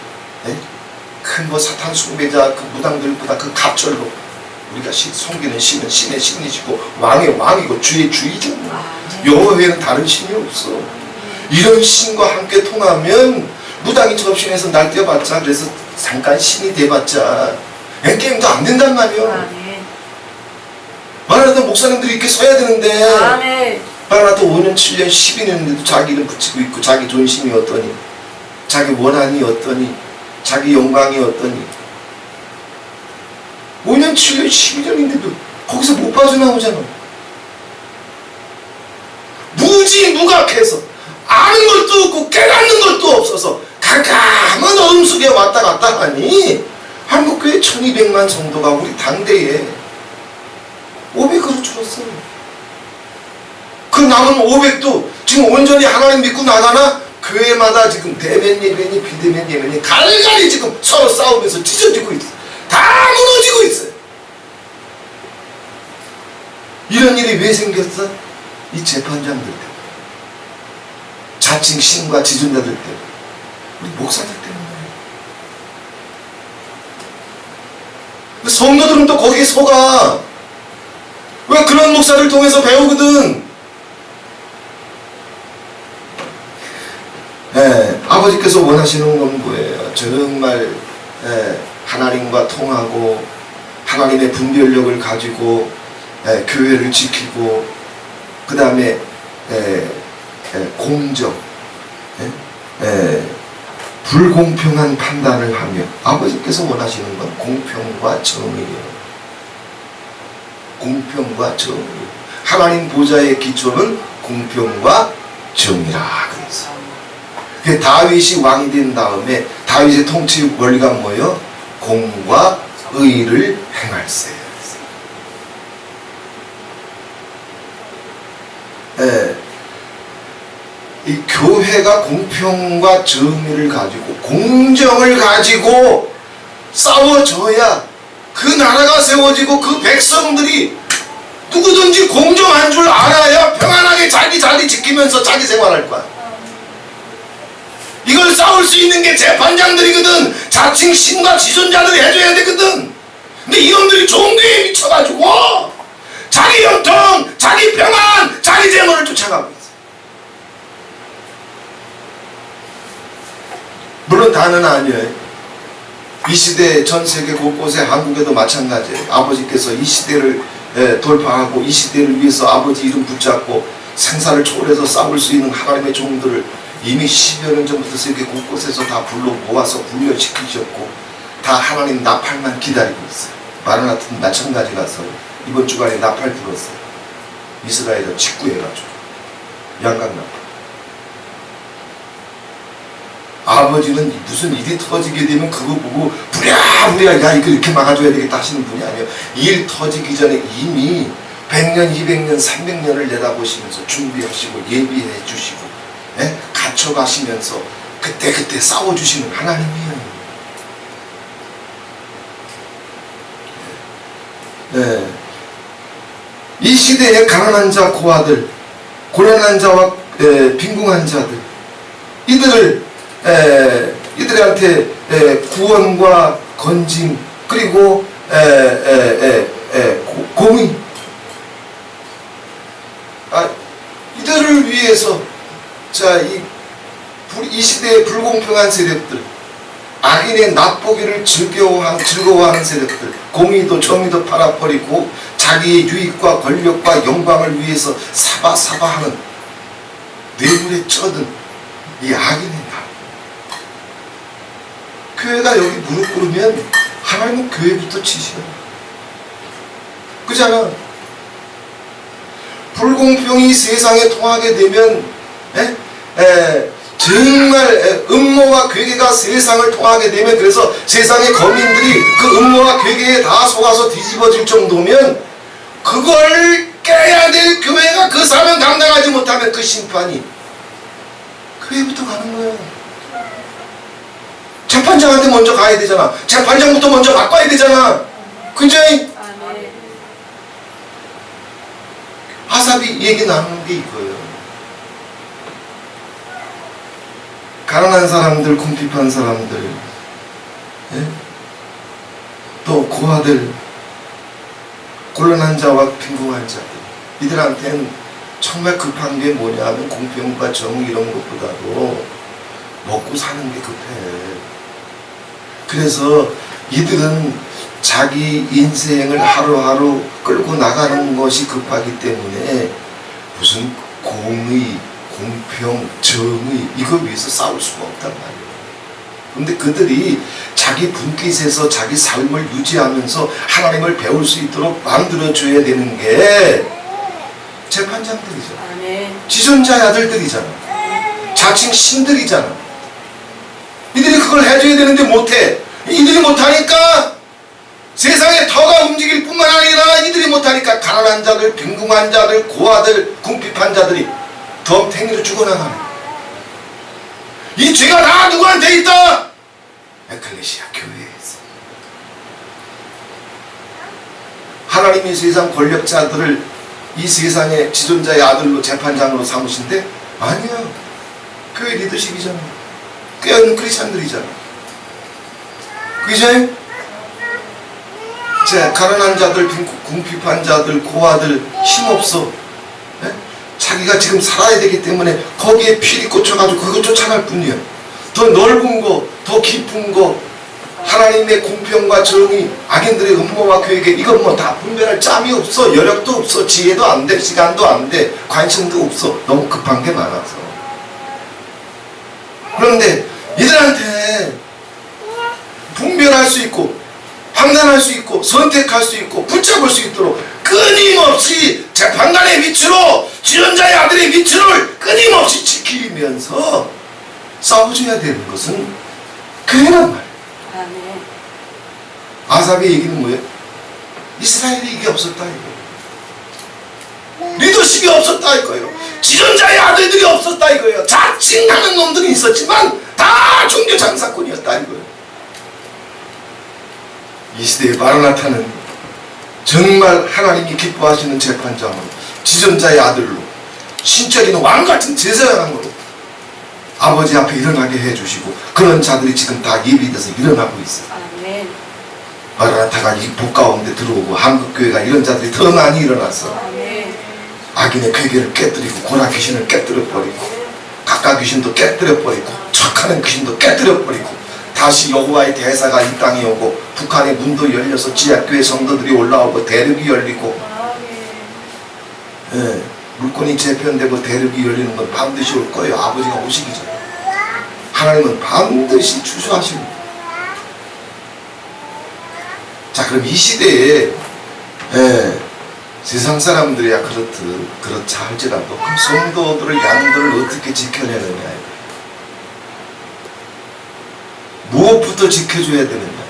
Speaker 1: 큰 뭐 사탄 숭배자 그 무당들보다 그 갑절로 우리가 섬기는 신은 신의 신이시고 왕의 왕이고 주의 주이죠. 여호와 외에는 다른 신이 없어. 이런 신과 함께 통하면 무당이 접신해서 날뛰어봤자 그래서 잠깐 신이 돼봤자 게임도 안 된단 말이야. 말하다 목사님들이 이렇게 서야 되는데 말하다 5년 7년 10년인데도 자기는 붙이고 있고 자기 존심이 어떠니 자기 원한이 어떠니 자기 영광이 어떠니 5년 7년 12년인데도 거기서 못 빠져나오잖아. 무지무각해서 아는 것도 없고 깨닫는 것도 없어서 깜깜한 어둠 속에 왔다 갔다 하니 한국교회 1200만 성도가 우리 당대에 500으로 줄었어요. 그 남은 500도 지금 온전히 하나님 믿고 나가나? 교회마다 지금 대면 예배니 비대면 예배니 갈갈이 지금 서로 싸우면서 찢어지고 있어. 다 무너지고 있어요. 이런 일이 왜 생겼어? 이 재판장들 때문에, 자칭 신과 지존자들 때문에, 우리 목사들 때문에. 성도들은 또 거기에 속아. 왜 그런 목사를 통해서 배우거든. 아버지께서 원하시는 건 뭐예요? 정말 하나님과 통하고 하나님의 분별력을 가지고 교회를 지키고 그 다음에 공정, 불공평한 판단을 하며 아버지께서 원하시는 건 공평과 정의예요. 공평과 정의. 하나님 보좌의 기초는 공평과 정의라 그랬어요. 다윗이 왕이 된 다음에 다윗의 통치 원리가 뭐예요? 공과 의를 행할세. 이 교회가 공평과 정의를 가지고 공정을 가지고 싸워줘야 그 나라가 세워지고 그 백성들이 누구든지 공정한 줄 알아야 평안하게 자기 자리 지키면서 자기 생활할 거야. 이걸 싸울 수 있는 게 재판장들이거든. 자칭 신과 지존자들이 해줘야 되거든. 근데 이놈들이 종교에 미쳐가지고 자기 형통, 자기 평안, 자기 재물을 쫓아가고 있어. 다는 아니에요. 이 시대 전 세계 곳곳에 한국에도 마찬가지예요. 아버지께서 이 시대를 돌파하고 이 시대를 위해서 아버지 이름 붙잡고 생사를 초월해서 싸울 수 있는 하나님의 종들을 이미 10여 년 전부터 세계 곳곳에서 다 불러 모아서 훈련시키셨고 다 하나님 나팔만 기다리고 있어요. 마라나트는 마찬가지 가서 이번 주간에 나팔 불었어요. 이스라엘을 직구해가지고 양각 나팔. 아버지는 무슨 일이 터지게 되면 그거 보고 부랴부랴 야 이거 이렇게 막아줘야 되겠다 하시는 분이 아니에요. 일 터지기 전에 이미 100년, 200년, 300년을 내다보시면서 준비하시고 예비해 주시고 갖춰가시면서 그때 싸워주시는 하나님이에요. 이 시대에 가난한 자, 고아들, 고난한 자와 빈궁한 자들 이들한테 구원과 건짐 그리고 공의 이들을 위해서 이 시대의 불공평한 세력들 악인의 낫보기를 즐거워하는 세력들 공의도 정의도 팔아버리고 자기의 유익과 권력과 영광을 위해서 사바사바하는 뇌물에 쩌든 이 악인의 날 교회가 여기 무릎 꿇으면 하나님은 교회부터 치시는 그잖아. 불공평이 세상에 통하게 되면 정말 음모와 괴계가 세상을 통하게 되면 그래서 세상의 거민들이 그 음모와 괴계에 다 속아서 뒤집어질 정도면 그걸 깨야 될 교회가 그 사명 감당하지 못하면 그 심판이 교회부터 가는 거예요. 재판장한테 먼저 가야 되잖아. 재판장부터 먼저 바꿔야 되잖아. 그죠? 아삽이 얘기 나누는 게 이거예요. 가난한 사람들, 궁핍한 사람들, 또 고아들, 곤란한 자와 빈궁한 자들 이들한테는 정말 급한 게 뭐냐면 공평과 정의 이런 것보다도 먹고 사는 게 급해. 그래서 이들은 자기 인생을 하루하루 끌고 나가는 것이 급하기 때문에 무슨 공의, 공평, 정의 이거 위해서 싸울 수가 없단 말이에요. 그런데 그들이 자기 분깃에서 자기 삶을 유지하면서 하나님을 배울 수 있도록 만들어줘야 되는 게 재판장들이잖아. 지존자의 아들들이잖아. 자칭 신들이잖아. 이들이 그걸 해줘야 되는데 못해. 이들이 못하니까 세상에 터가 움직일 뿐만 아니라 이들이 못하니까 가난한 자들, 빈궁한 자들, 고아들, 궁핍한 자들이 덤탱이로 죽어나가네. 이 죄가 다 누구한테 있다? 에클레시아 교회에서. 하나님이 세상 권력자들을 이 세상의 지존자의 아들로 재판장으로 삼으신데 아니야. 교회 리더십이잖아. 깨어있는 크리스찬들이잖아. 그죠? 가난한 자들, 궁핍한 자들, 고아들 힘없어. 자기가 지금 살아야 되기 때문에 거기에 필이 꽂혀가지고 그거 쫓아갈 뿐이야. 더 넓은 거, 더 깊은 거, 하나님의 공평과 정의, 악인들의 음모와 계획에 이건 뭐 다 분별할 짬이 없어. 여력도 없어. 지혜도 안 돼. 시간도 안 돼. 관심도 없어. 너무 급한 게 많아서. 그런데 이들한테 분별할 수 있고 판단할 수 있고 선택할 수 있고 붙잡을 수 있도록 끊임없이 재판관의 밑으로 지존자의 아들의 밑을 끊임없이 지키면서 싸워줘야 되는 것은 교회란 말이에요. 아삽의 얘기는 뭐예요? 이스라엘에 이게 없었다 이거예요. 리더십이 없었다 이거예요. 지존자의 아들들이 없었다 이거예요. 자칭하는 놈들이 있었지만 다 종교 장사꾼이었다 이거예요. 이 시대의 마라나타는 정말 하나님이 기뻐하시는 재판장으로 지존자의 아들로 신적인 왕같은 제사장으로 아버지 앞에 일어나게 해주시고 그런 자들이 지금 다 예비돼서 일어나고 있어요. 아멘. 마라나타가 이 복 가운데 들어오고 한국교회가 이런 자들이 더 많이 일어났어. 아멘. 악인의 괴계를 깨뜨리고 고라 귀신을 깨뜨려버리고 가까 귀신도 깨뜨려버리고 척하는 귀신도 깨뜨려버리고 다시 여호와의 대사가 이 땅에 오고 북한의 문도 열려서 지하교회 성도들이 올라오고 대륙이 열리고 예, 물권이 재편되고 대륙이 열리는 건 반드시 올 거예요. 아버지가 오시기 전에. 하나님은 반드시 주수하십니다. 자, 그럼 이 시대에 세상 사람들이야 그렇자 할지라도 그럼 성도들을 양들을 어떻게 지켜내느냐, 무엇부터 지켜줘야 되느냐.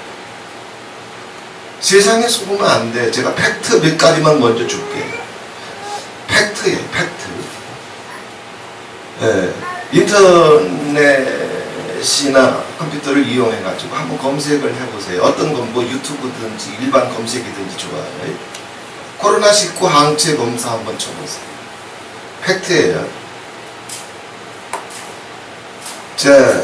Speaker 1: 세상에 속으면 안 돼. 제가 팩트 몇 가지만 먼저 줄게요. 팩트예요, 팩트. 인터넷이나 컴퓨터를 이용해 가지고 한번 검색을 해보세요. 어떤 건 뭐 유튜브든지 일반 검색이든지 좋아요. 코로나19 항체 검사 한번 쳐보세요. 팩트예요. 자,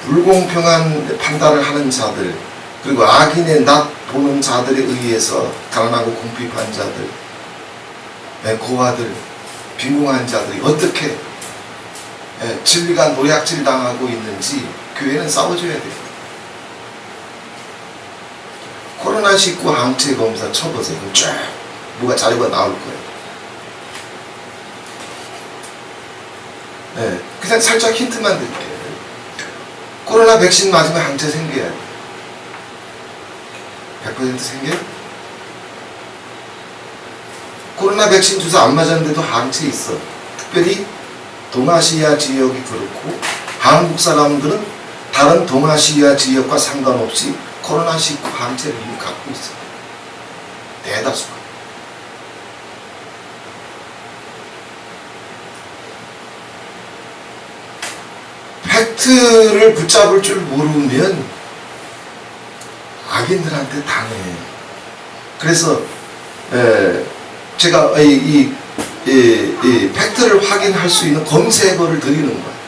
Speaker 1: 불공평한 판단을 하는 자들, 그리고 악인의 낯 보는 자들에 의해서 가난하고 궁핍한 자들, 고아들, 빈궁한 자들이 어떻게 진리가 노약질 당하고 있는지 교회는 싸워줘야 돼요. 코로나19 항체 검사 쳐보세요. 그럼 쫙 뭐가 자료가 나올 거예요. 그냥 살짝 힌트만 드릴게요. 코로나 백신 맞으면 항체 생겨야 돼. 100% 생겨요? 코로나 백신 주사 안 맞았는데도 항체 있어. 특별히 동아시아 지역이 그렇고 한국 사람들은 다른 동아시아 지역과 상관없이 코로나19 항체를 이미 갖고 있어요. 대다수가. 팩트를 붙잡을 줄 모르면 악인들한테 당해. 그래서 제가 이 팩트를 확인할 수 있는 검색어를 드리는 거예요.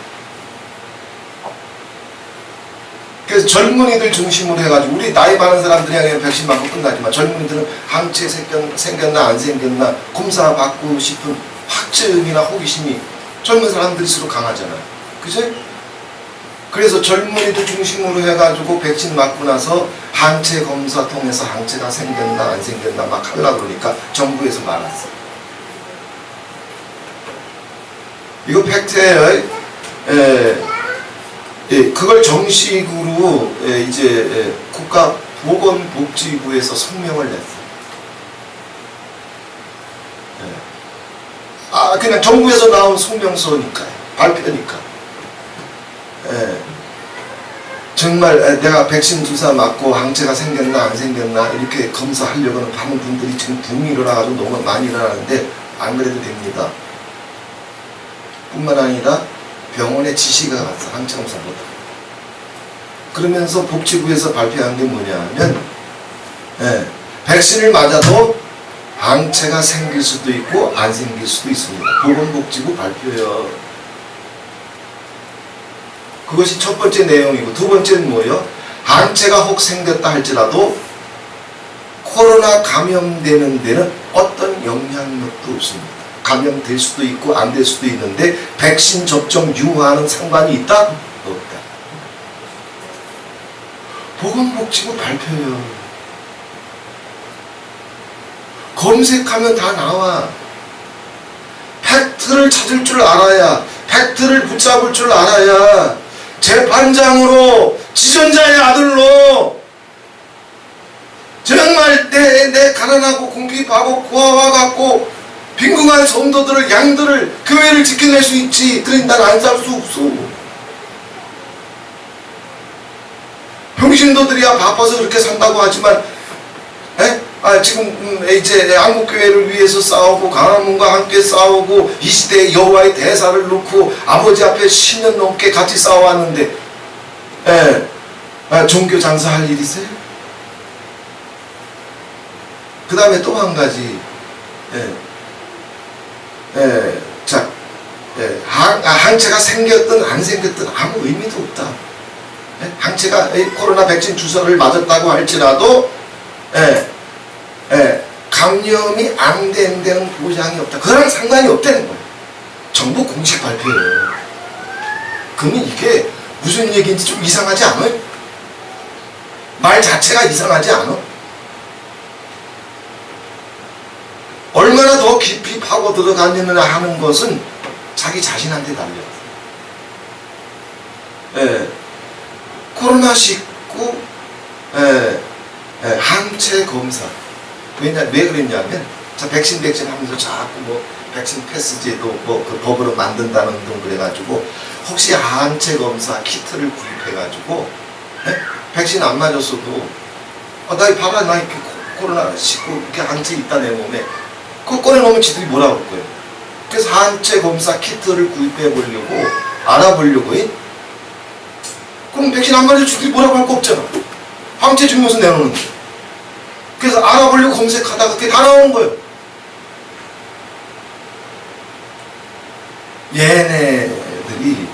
Speaker 1: 그래서 젊은이들 중심으로 해가지고 우리 나이 많은 사람들이 그냥 백신 맞고 끝나지만 젊은이들은 항체 생겼나 안 생겼나 검사 받고 싶은 확증이나 호기심이 젊은 사람들일수록 강하잖아요. 그죠? 그래서 젊은이들 중심으로 해가지고 백신 맞고 나서 항체 검사 통해서 항체가 생겼나 안 생겼나 막 하려고 그러니까 정부에서 말았어. 이거 팩트예요. 그걸 정식으로 이제 국가보건복지부에서 성명을 냈어요. 그냥 정부에서 나온 성명서니까요. 발표니까. 정말 내가 백신 주사 맞고 항체가 생겼나 안 생겼나 이렇게 검사하려고 하는 분들이 지금 붐이 일어나가지고 너무 많이 일어나는데 안 그래도 됩니다. 뿐만 아니라 병원에 지시가 갔어. 항체 검사보다. 그러면서 복지부에서 발표한 게 뭐냐면 백신을 맞아도 항체가 생길 수도 있고 안 생길 수도 있습니다. 보건복지부 발표요. 그것이 첫 번째 내용이고, 두 번째는 뭐예요? 항체가 혹 생겼다 할지라도 코로나 감염되는 데는 어떤 영향력도 없습니다. 감염될 수도 있고 안 될 수도 있는데 백신 접종 유무와는 상관이 있다? 없다. 보건복지부 발표요. 검색하면 다 나와. 팩트를 찾을 줄 알아야, 팩트를 붙잡을 줄 알아야 재판장으로, 지존자의 아들로 정말 내 가난하고 궁핍하고 고아와 같고 빈궁한 성도들을, 양들을, 교회를 지켜낼 수 있지. 그러니 난 안 살 수 없어. 평신도들이야 바빠서 그렇게 산다고 하지만 지금 이제 한국교회를 위해서 싸우고 강화문과 함께 싸우고 이 시대에 여호와의 대사를 놓고 아버지 앞에 10년 넘게 같이 싸워왔는데 종교 장사할 일 있어요? 그 다음에 또 한 가지 항체가 생겼든 안 생겼든 아무 의미도 없다. 항체가 코로나 백신 주사를 맞았다고 할지라도 감염이 안 된 데는 보장이 없다. 그거랑 상관이 없다는 거예요. 정부 공식 발표예요. 그러면 이게 무슨 얘기인지 좀 이상하지 않아요? 말 자체가 이상하지 않아? 얼마나 더 깊이 파고 들어가느냐 하는 것은 자기 자신한테 달려. 예, 코로나19 항체 검사. 왜 그랬냐면, 자, 백신 하면서 자꾸 뭐 백신 패스제도 뭐 그 법으로 만든다는 등 그래가지고 혹시 항체 검사 키트를 구입해가지고 백신 안 맞았어도 나 봐라, 나 이렇게 코로나19 이렇게 항체 있다 내 몸에. 그거 꺼내놓으면 지들이 뭐라 그럴 거예요. 그래서 항체 검사 키트를 구입해 보려고 알아보려고 해. 그럼 백신 안 맞아도 지들이 뭐라고 할 거 없잖아. 항체 증명서 내놓는 거. 그래서 알아보려고 검색하다가 그게 다 나온 거예요. 얘네들이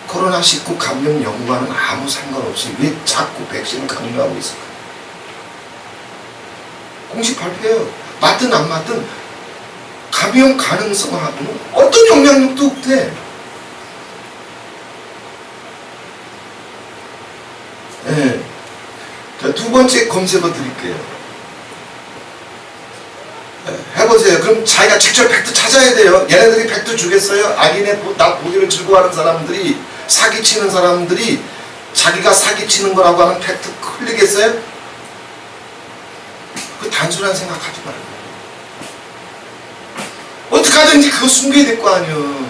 Speaker 1: 코로나19 감염 연구와는 아무 상관없이 왜 자꾸 백신을 강요하고 있을까? 공식 발표해요. 맞든 안 맞든 감염 가능성하고는 어떤 영향력도 없대. 네. 자, 두 번째 검색어 드릴게요. 해보세요. 그럼 자기가 직접 팩트 찾아야 돼요. 얘네들이 팩트 주겠어요? 악인의 나 보기를 즐거워하는 사람들이, 사기치는 사람들이 자기가 사기치는 거라고 하는 팩트 흘리겠어요? 그 단순한 생각하지 말고 어떻게 하든지 그거 숨겨야 될 거 아니에요.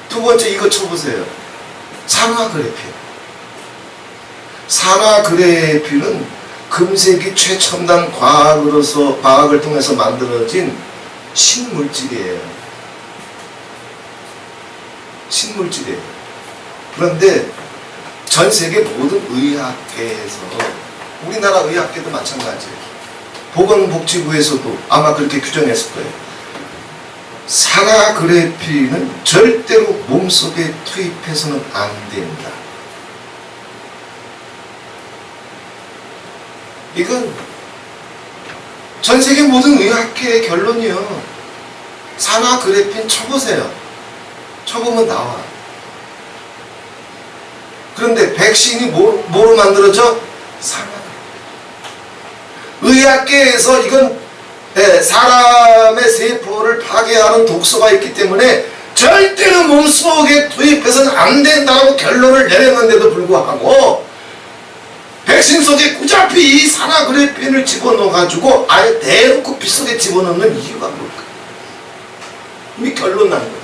Speaker 1: 두 번째 이거 쳐보세요. 산화그래피. 산화그래피는 금세기 최첨단 과학을 통해서 만들어진 신물질이에요. 신물질이에요. 그런데 전 세계 모든 의학계에서, 우리나라 의학계도 마찬가지예요. 보건복지부에서도 아마 그렇게 규정했을 거예요. 산화그래피는 절대로 몸속에 투입해서는 안 된다. 이건 전 세계 모든 의학계의 결론이요. 산화그래핀 쳐보세요. 쳐보면 나와. 그런데 백신이 뭐로 만들어져? 산화그래핀. 의학계에서 이건 사람의 세포를 파괴하는 독소가 있기 때문에 절대로 몸속에 투입해서는 안 된다고 결론을 내렸는데도 불구하고 백신 속에 꾸자피 이 산화그래핀을 집어넣어가지고 아예 대놓고 피 속에 집어넣는 이유가 뭘까? 이미 결론 난 거예요.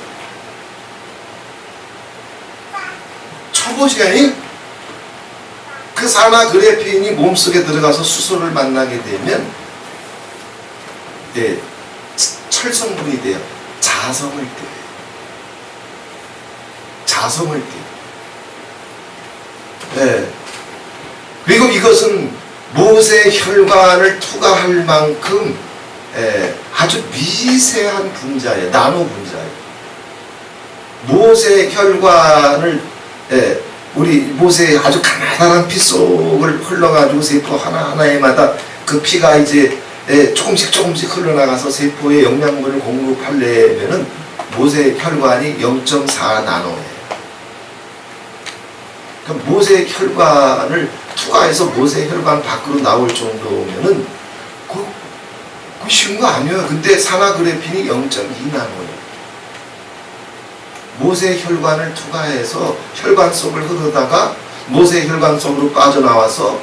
Speaker 1: 초보시간이 그 산화그래핀이 몸속에 들어가서 수소를 만나게 되면 철성분이 돼요. 자성을 띠요. 자성을 띠요. 그리고 이것은 모세 혈관을 투과할 만큼 아주 미세한 분자예요. 나노 분자예요. 모세 혈관을 우리 모세의 아주 가난한 피 속을 흘러가지고 세포 하나하나에마다 그 피가 이제 조금씩 흘러나가서 세포에 영양분을 공급하려면은 모세 혈관이 0.4 나노예요. 그럼 모세 혈관을 투과해서 모세 혈관 밖으로 나올 정도면은 그 쉬운 거 아니에요. 근데 산화그래핀이 0.2 나노예요. 모세 혈관을 투과해서 혈관 속을 흐르다가 모세 혈관 속으로 빠져나와서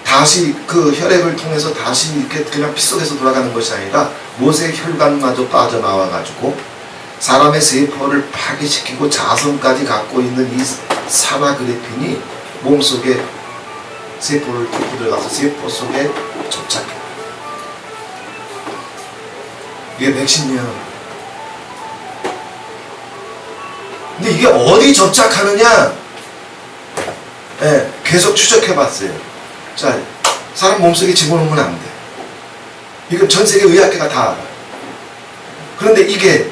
Speaker 1: 다시 그 혈액을 통해서 다시 이렇게 그냥 피 속에서 돌아가는 것이 아니라 모세 혈관마저 빠져나와가지고 사람의 세포를 파괴시키고 자성까지 갖고 있는 이 산화그래핀이 몸속에 세포를 뚫고 들어가서 세포 속에 접착해요. 이게 백신이야. 근데 이게 어디 접착하느냐? 계속 추적해봤어요. 자, 사람 몸속에 집어넣으면 안 돼. 이건 전 세계 의학계가 다 알아. 그런데 이게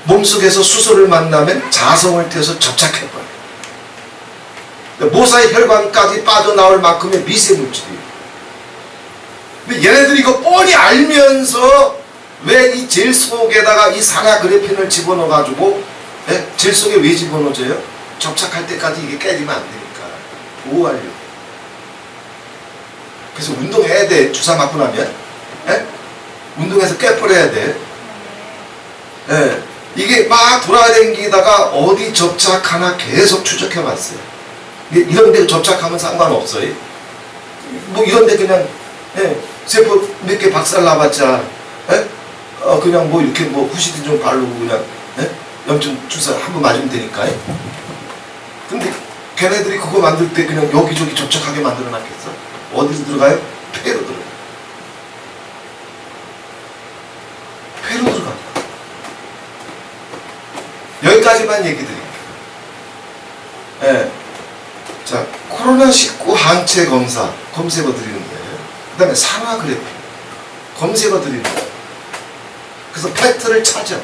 Speaker 1: 몸속에서 수소를 만나면 자성을 떼서 접착해버려요. 모사의 혈관까지 빠져나올 만큼의 미세물질이에요. 근데 얘네들이 이거 뻔히 알면서 왜 이 젤 속에다가 이 산화그래핀을 집어넣어가지고 젤 속에 왜 집어넣어줘요? 접착할 때까지 이게 깨지면 안 되니까. 보호하려고. 그래서 운동해야 돼. 주사 맞고 나면. 예? 운동해서 꿰뿌려야 돼. 예. 이게 막 돌아다니다가 어디 접착하나 계속 추적해봤어요. 이런 데 접착하면 상관없어요. 뭐 이런 데 그냥 세포 몇 개 박살나봤자 그냥 뭐 이렇게 뭐 후시딘 좀 바르고 그냥 염증 주사 한 번 맞으면 되니까. 근데 걔네들이 그거 만들 때 그냥 여기저기 접촉하게 만들어 놨겠어? 어디로 들어가요? 폐로 들어가요. 폐로 들어가요. 여기까지만 얘기 드릴게요. 자, 코로나19 항체 검색어 드리는 거예요. 그 다음에 산화 그래픽 검색어 드리는 거예요. 그래서 팩트를 찾아.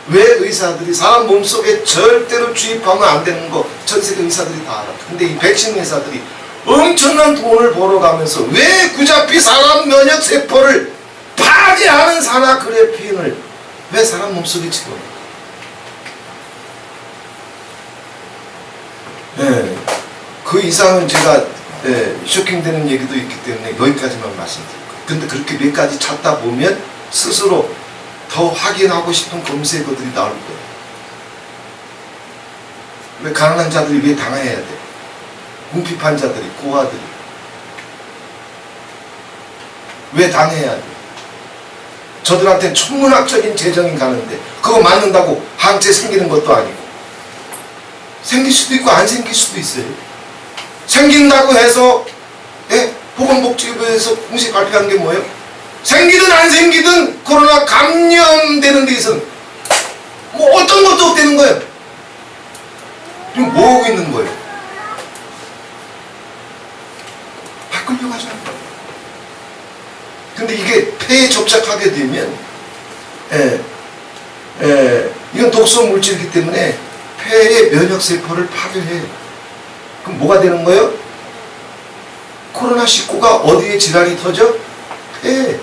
Speaker 1: 왜 의사들이 사람 몸속에 절대로 주입하면 안 되는 거 전 세계 의사들이 다 알아. 근데 이 백신 의사들이 엄청난 돈을 벌어가면서 왜 구자피 사람 면역 세포를 파괴하는 산화 그래핀을 왜 사람 몸속에 집어넣어? 그 이상은 제가 쇼킹되는 얘기도 있기 때문에 여기까지만 말씀드릴 거예요. 근데 그렇게 몇 가지 찾다 보면 스스로 더 확인하고 싶은 검색어들이 나올 거예요. 왜 가난한 자들이 왜 당해야 돼? 궁핍한 자들이, 고아들이 왜 당해야 돼? 저들한테는 천문학적인 재정이 가는데 그거 맞는다고 항체 생기는 것도 아니고, 생길 수도 있고 안 생길 수도 있어요. 생긴다고 해서 보건복지부에서 공식 발표한 게 뭐예요? 생기든 안 생기든 코로나 감염되는 데 있어는 뭐 어떤 것도 없다는 거예요. 지금 뭐 하고 있는 거예요? 바꾸려고 하죠. 근데 이게 폐에 접촉하게 되면 이건 독소 물질이기 때문에 폐의 면역세포를 파괴해. 그럼 뭐가 되는 거예요? 코로나19가 어디에 질환이 터져? 폐.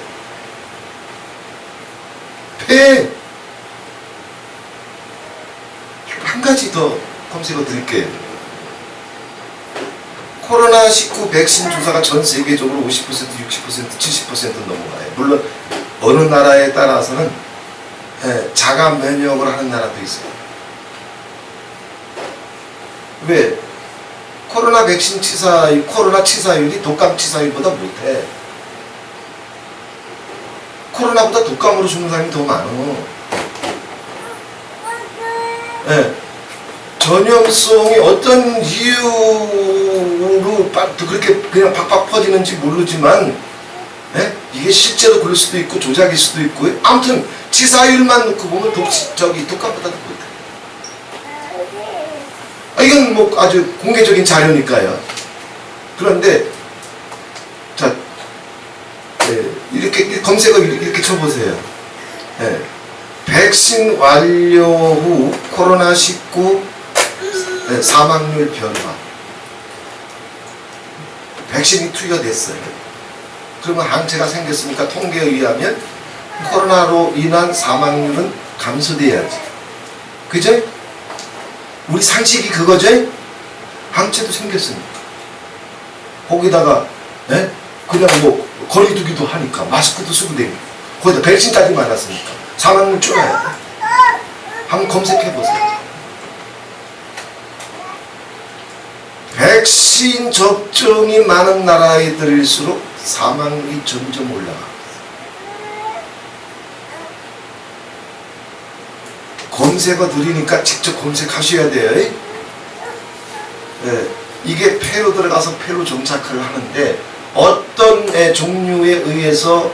Speaker 1: 한 가지 더 검색어 드릴게요. 코로나19 백신 주사가 전 세계적으로 50%, 60%, 70% 넘어가요. 물론 어느 나라에 따라서는 자가 면역을 하는 나라도 있어요. 왜? 코로나 백신 코로나 치사율이 독감 치사율보다 못해. 코로나보다 독감으로 죽는 사람이 더 많어. 전염성이 어떤 이유로 그렇게 그냥 팍팍 퍼지는지 모르지만 이게 실제로 그럴 수도 있고 조작일 수도 있고, 아무튼 치사율만 놓고 보면 독감보다도 못해. 이건 뭐 아주 공개적인 자료니까요. 그런데 자, 이렇게 검색어 이렇게 쳐보세요. 백신 완료 후 코로나19 사망률 변화. 백신이 투여됐어요. 그러면 항체가 생겼으니까 통계에 의하면 코로나로 인한 사망률은 감소돼야지. 그죠? 우리 상식이 그거죠? 항체도 생겼으니까. 거기다가 그냥 뭐 거리두기도 하니까 마스크도 쓰고 되니까 거기다 백신까지 맞았으니까 사망률 줄어야 돼. 한번 검색해보세요. 백신 접종이 많은 나라들일수록 사망률이 점점 올라가. 검색어 드리니까 직접 검색하셔야 돼요. 이게 폐로 들어가서 폐로 정착을 하는데 어떤 종류에 의해서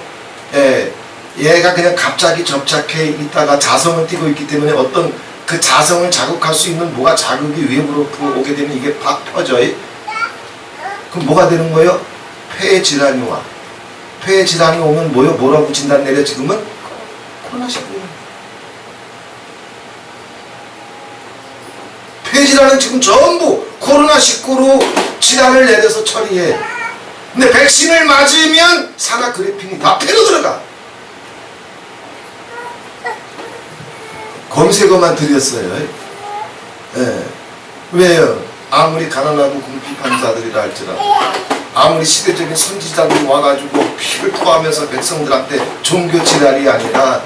Speaker 1: 얘가 그냥 갑자기 접착해 있다가 자성을 띠고 있기 때문에 어떤 그 자성을 자극할 수 있는 뭐가 자극이 외부로 오게 되면 이게 팍 퍼져요. 그럼 뭐가 되는 거예요? 폐 질환이 와. 폐 질환이 오면 뭐라고 진단 내려? 지금은 코로나19. 폐 질환은 지금 전부 코로나19로 질환을 내려서 처리해. 근데 백신을 맞으면 산화 그래핀이 다 폐로 들어가. 검색어만 드렸어요. 왜요? 아무리 가난하고 궁핍한 자들이라 할지라도, 아무리 시대적인 선지자들이 와가지고 피를 토하면서 백성들한테 종교 지랄이 아니라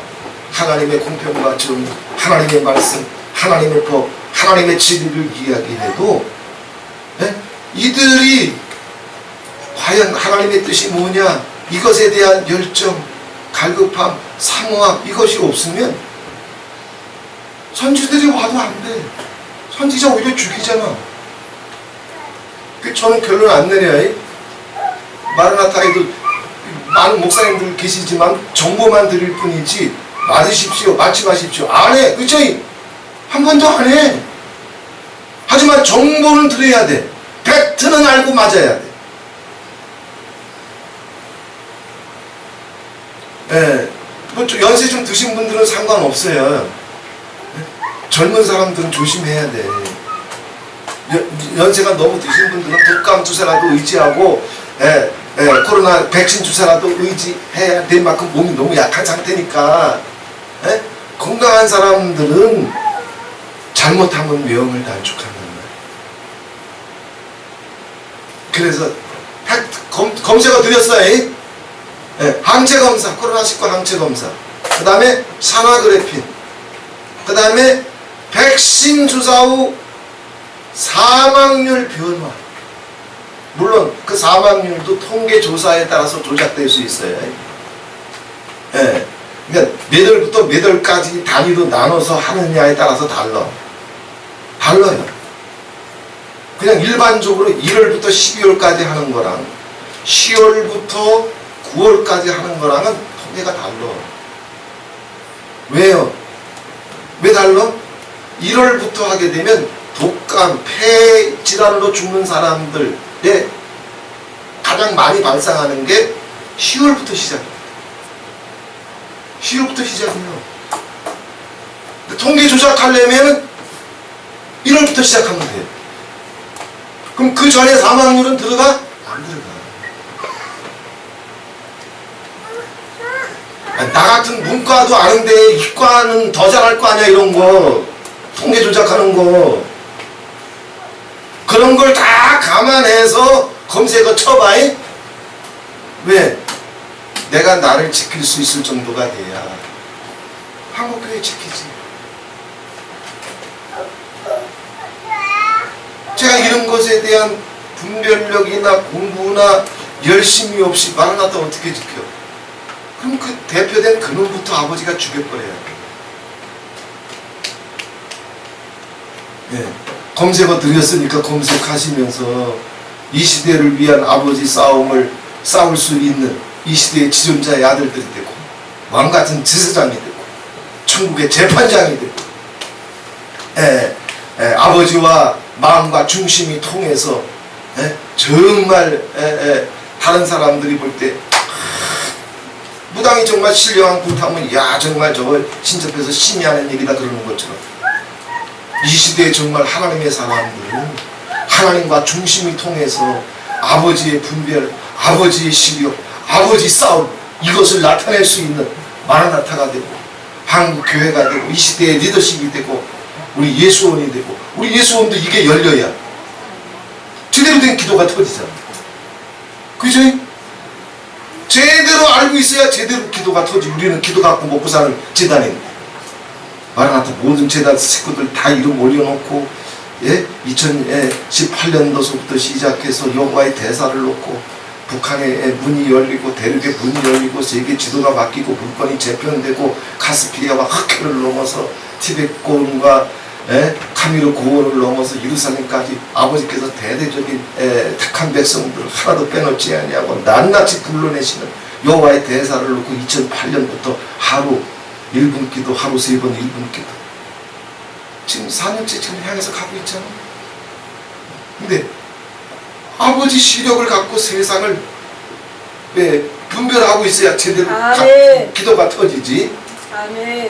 Speaker 1: 하나님의 공평과 정의, 하나님의 말씀, 하나님의 법, 하나님의 진리를 이야기해도 이들이 과연 하나님의 뜻이 뭐냐, 이것에 대한 열정, 갈급함, 사모함, 이것이 없으면 선지들이 와도 안 돼. 선지자 오히려 죽이잖아. 저는 결론 안 내려요. 마르나타에도 많은 목사님들 계시지만 정보만 드릴 뿐이지, 맞으십시오, 맞지 마십시오 안 해. 그쵸? 한 번도 안 해. 하지만 정보는 드려야 돼. 팩트는 알고 맞아야 돼. 뭐 연세 좀 드신 분들은 상관없어요. 젊은 사람들은 조심해야 돼. 연세가 너무 드신 분들은 독감 주사라도 의지하고, 코로나 백신 주사라도 의지해야 될 만큼 몸이 너무 약한 상태니까, 건강한 사람들은 잘못하면 명을 단축한단 말이에요. 그래서 검사가 드렸어요. 항체검사, 코로나19 항체검사, 그 다음에 산화그래핀, 그 다음에 백신 주사 후 사망률 변화. 물론 그 사망률도 통계조사에 따라서 조작될 수 있어요. 그러니까 몇 월부터 몇 월까지 단위로 나눠서 하느냐에 따라서 달라요. 그냥 일반적으로 1월부터 12월까지 하는 거랑 10월부터 9월까지 하는 거랑은 통계가 달라. 왜요? 왜 달라? 1월부터 하게 되면 독감, 폐 질환으로 죽는 사람들의 가장 많이 발생하는 게 10월부터 시작입니다. 10월부터 시작이에요. 통계 조작하려면 1월부터 시작하면 돼요. 그럼 그 전에 사망률은 들어가? 안 들어가. 나 같은 문과도 아는데 이과는 더 잘할 거 아니야. 이런 거 통계 조작하는 거, 그런 걸 다 감안해서 검색어 쳐봐. 왜? 내가 나를 지킬 수 있을 정도가 돼야 한국교회 지키지. 제가 이런 것에 대한 분별력이나 공부나 열심이 없이 마라나타 어떻게 지켜? 그럼 그 대표된 그놈부터 아버지가 죽여버려야 돼. 검색어 드렸으니까 검색하시면서 이 시대를 위한 아버지 싸움을 싸울 수 있는 이 시대의 지존자의 아들들이 되고, 왕같은 제사장이 되고, 천국의 재판장이 되고, 아버지와 마음과 중심이 통해서 정말 다른 사람들이 볼 때 무당이 정말 신령한 굿하면 야 정말 저거 신접해서 신이 하는 얘기다 그러는 것처럼, 이 시대에 정말 하나님의 사람들은 하나님과 중심이 통해서 아버지의 분별, 아버지의 시력, 아버지 싸움, 이것을 나타낼 수 있는 마라나타가 되고, 한국교회가 되고, 이 시대의 리더십이 되고, 우리 예수원이 되고, 우리 예수원도 이게 열려야 제대로 된 기도가 터지잖아. 그죠? 제대로 알고 있어야 제대로 기도가 터지. 우리는 기도 갖고 먹고 사는 재단인데, 마라나타 모든 재단 식구들 다 이름 올려놓고, 2018년도서부터 시작해서 여호와의 대사를 놓고, 북한의 문이 열리고, 대륙의 문이 열리고, 세계 지도가 바뀌고, 물건이 재편되고, 카스피리아와 흑해를 넘어서 티벳고원과 카미르 고원을 넘어서 예루살렘까지 아버지께서 대대적인 택한 백성들을 하나도 빼놓지 아니하고 낱낱이 불러내시는 여호와의 대사를 놓고 2008년부터 하루 1분 기도, 하루 3번 1분 기도, 지금 4년째 지금 향해서 가고 있잖아. 근데 아버지 시력을 갖고 세상을 분별하고 있어야 제대로 기도가 터지지.
Speaker 3: 아멘.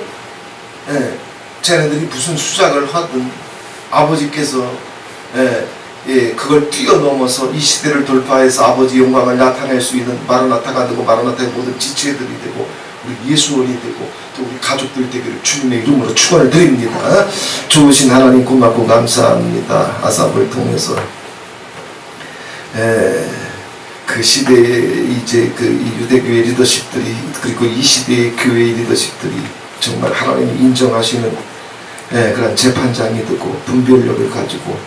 Speaker 1: 쟤네들이 무슨 수작을 하든 아버지께서 그걸 뛰어넘어서 이 시대를 돌파해서 아버지 영광을 나타낼 수 있는 마라나타가 되고, 마라나타의 모든 지체들이 되고, 우리 예수원이 되고 또 우리 가족들 되기를 주님의 이름으로 축원을 드립니다. 좋으신 하나님 고맙고 감사합니다. 아삽을 통해서 그 시대에 이제 그 유대교회 리더십들이, 그리고 이 시대의 교회 리더십들이 정말 하나님이 인정하시는 그런 재판장이 되고 분별력을 가지고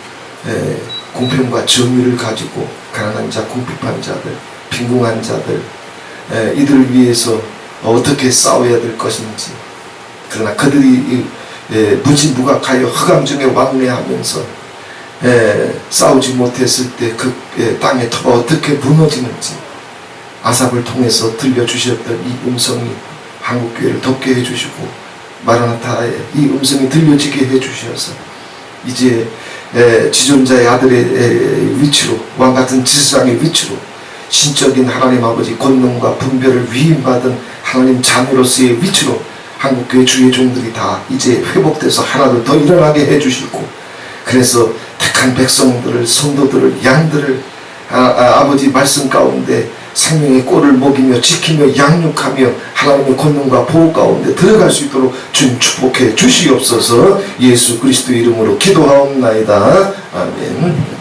Speaker 1: 공평과 정의를 가지고 가난한 자, 궁핍한 자들, 빈궁한 자들, 이들을 위해서 어떻게 싸워야 될 것인지, 그러나 그들이 무지무각하여 흑암 중에 왕래하면서 싸우지 못했을 때 그 땅의 터가 어떻게 무너지는지 아삽을 통해서 들려주셨던 이 음성이 한국교회를 덮게 해주시고 마라나타의 이 음성이 들려지게 해주셔서 이제 지존자의 아들의 위치로, 왕같은 지사장의 위치로 신적인 하나님 아버지 권능과 분별을 위임받은 하나님 자녀로서의 위치로 한국교회 주의 종들이 다 이제 회복돼서 하나를 더 일어나게 해주시고, 그래서 택한 백성들을, 성도들을, 양들을 아버지 말씀 가운데 생명의 꼴을 먹이며 지키며 양육하며 하나님의 권능과 보호 가운데 들어갈 수 있도록 주님 축복해 주시옵소서. 예수 그리스도 이름으로 기도하옵나이다. 아멘.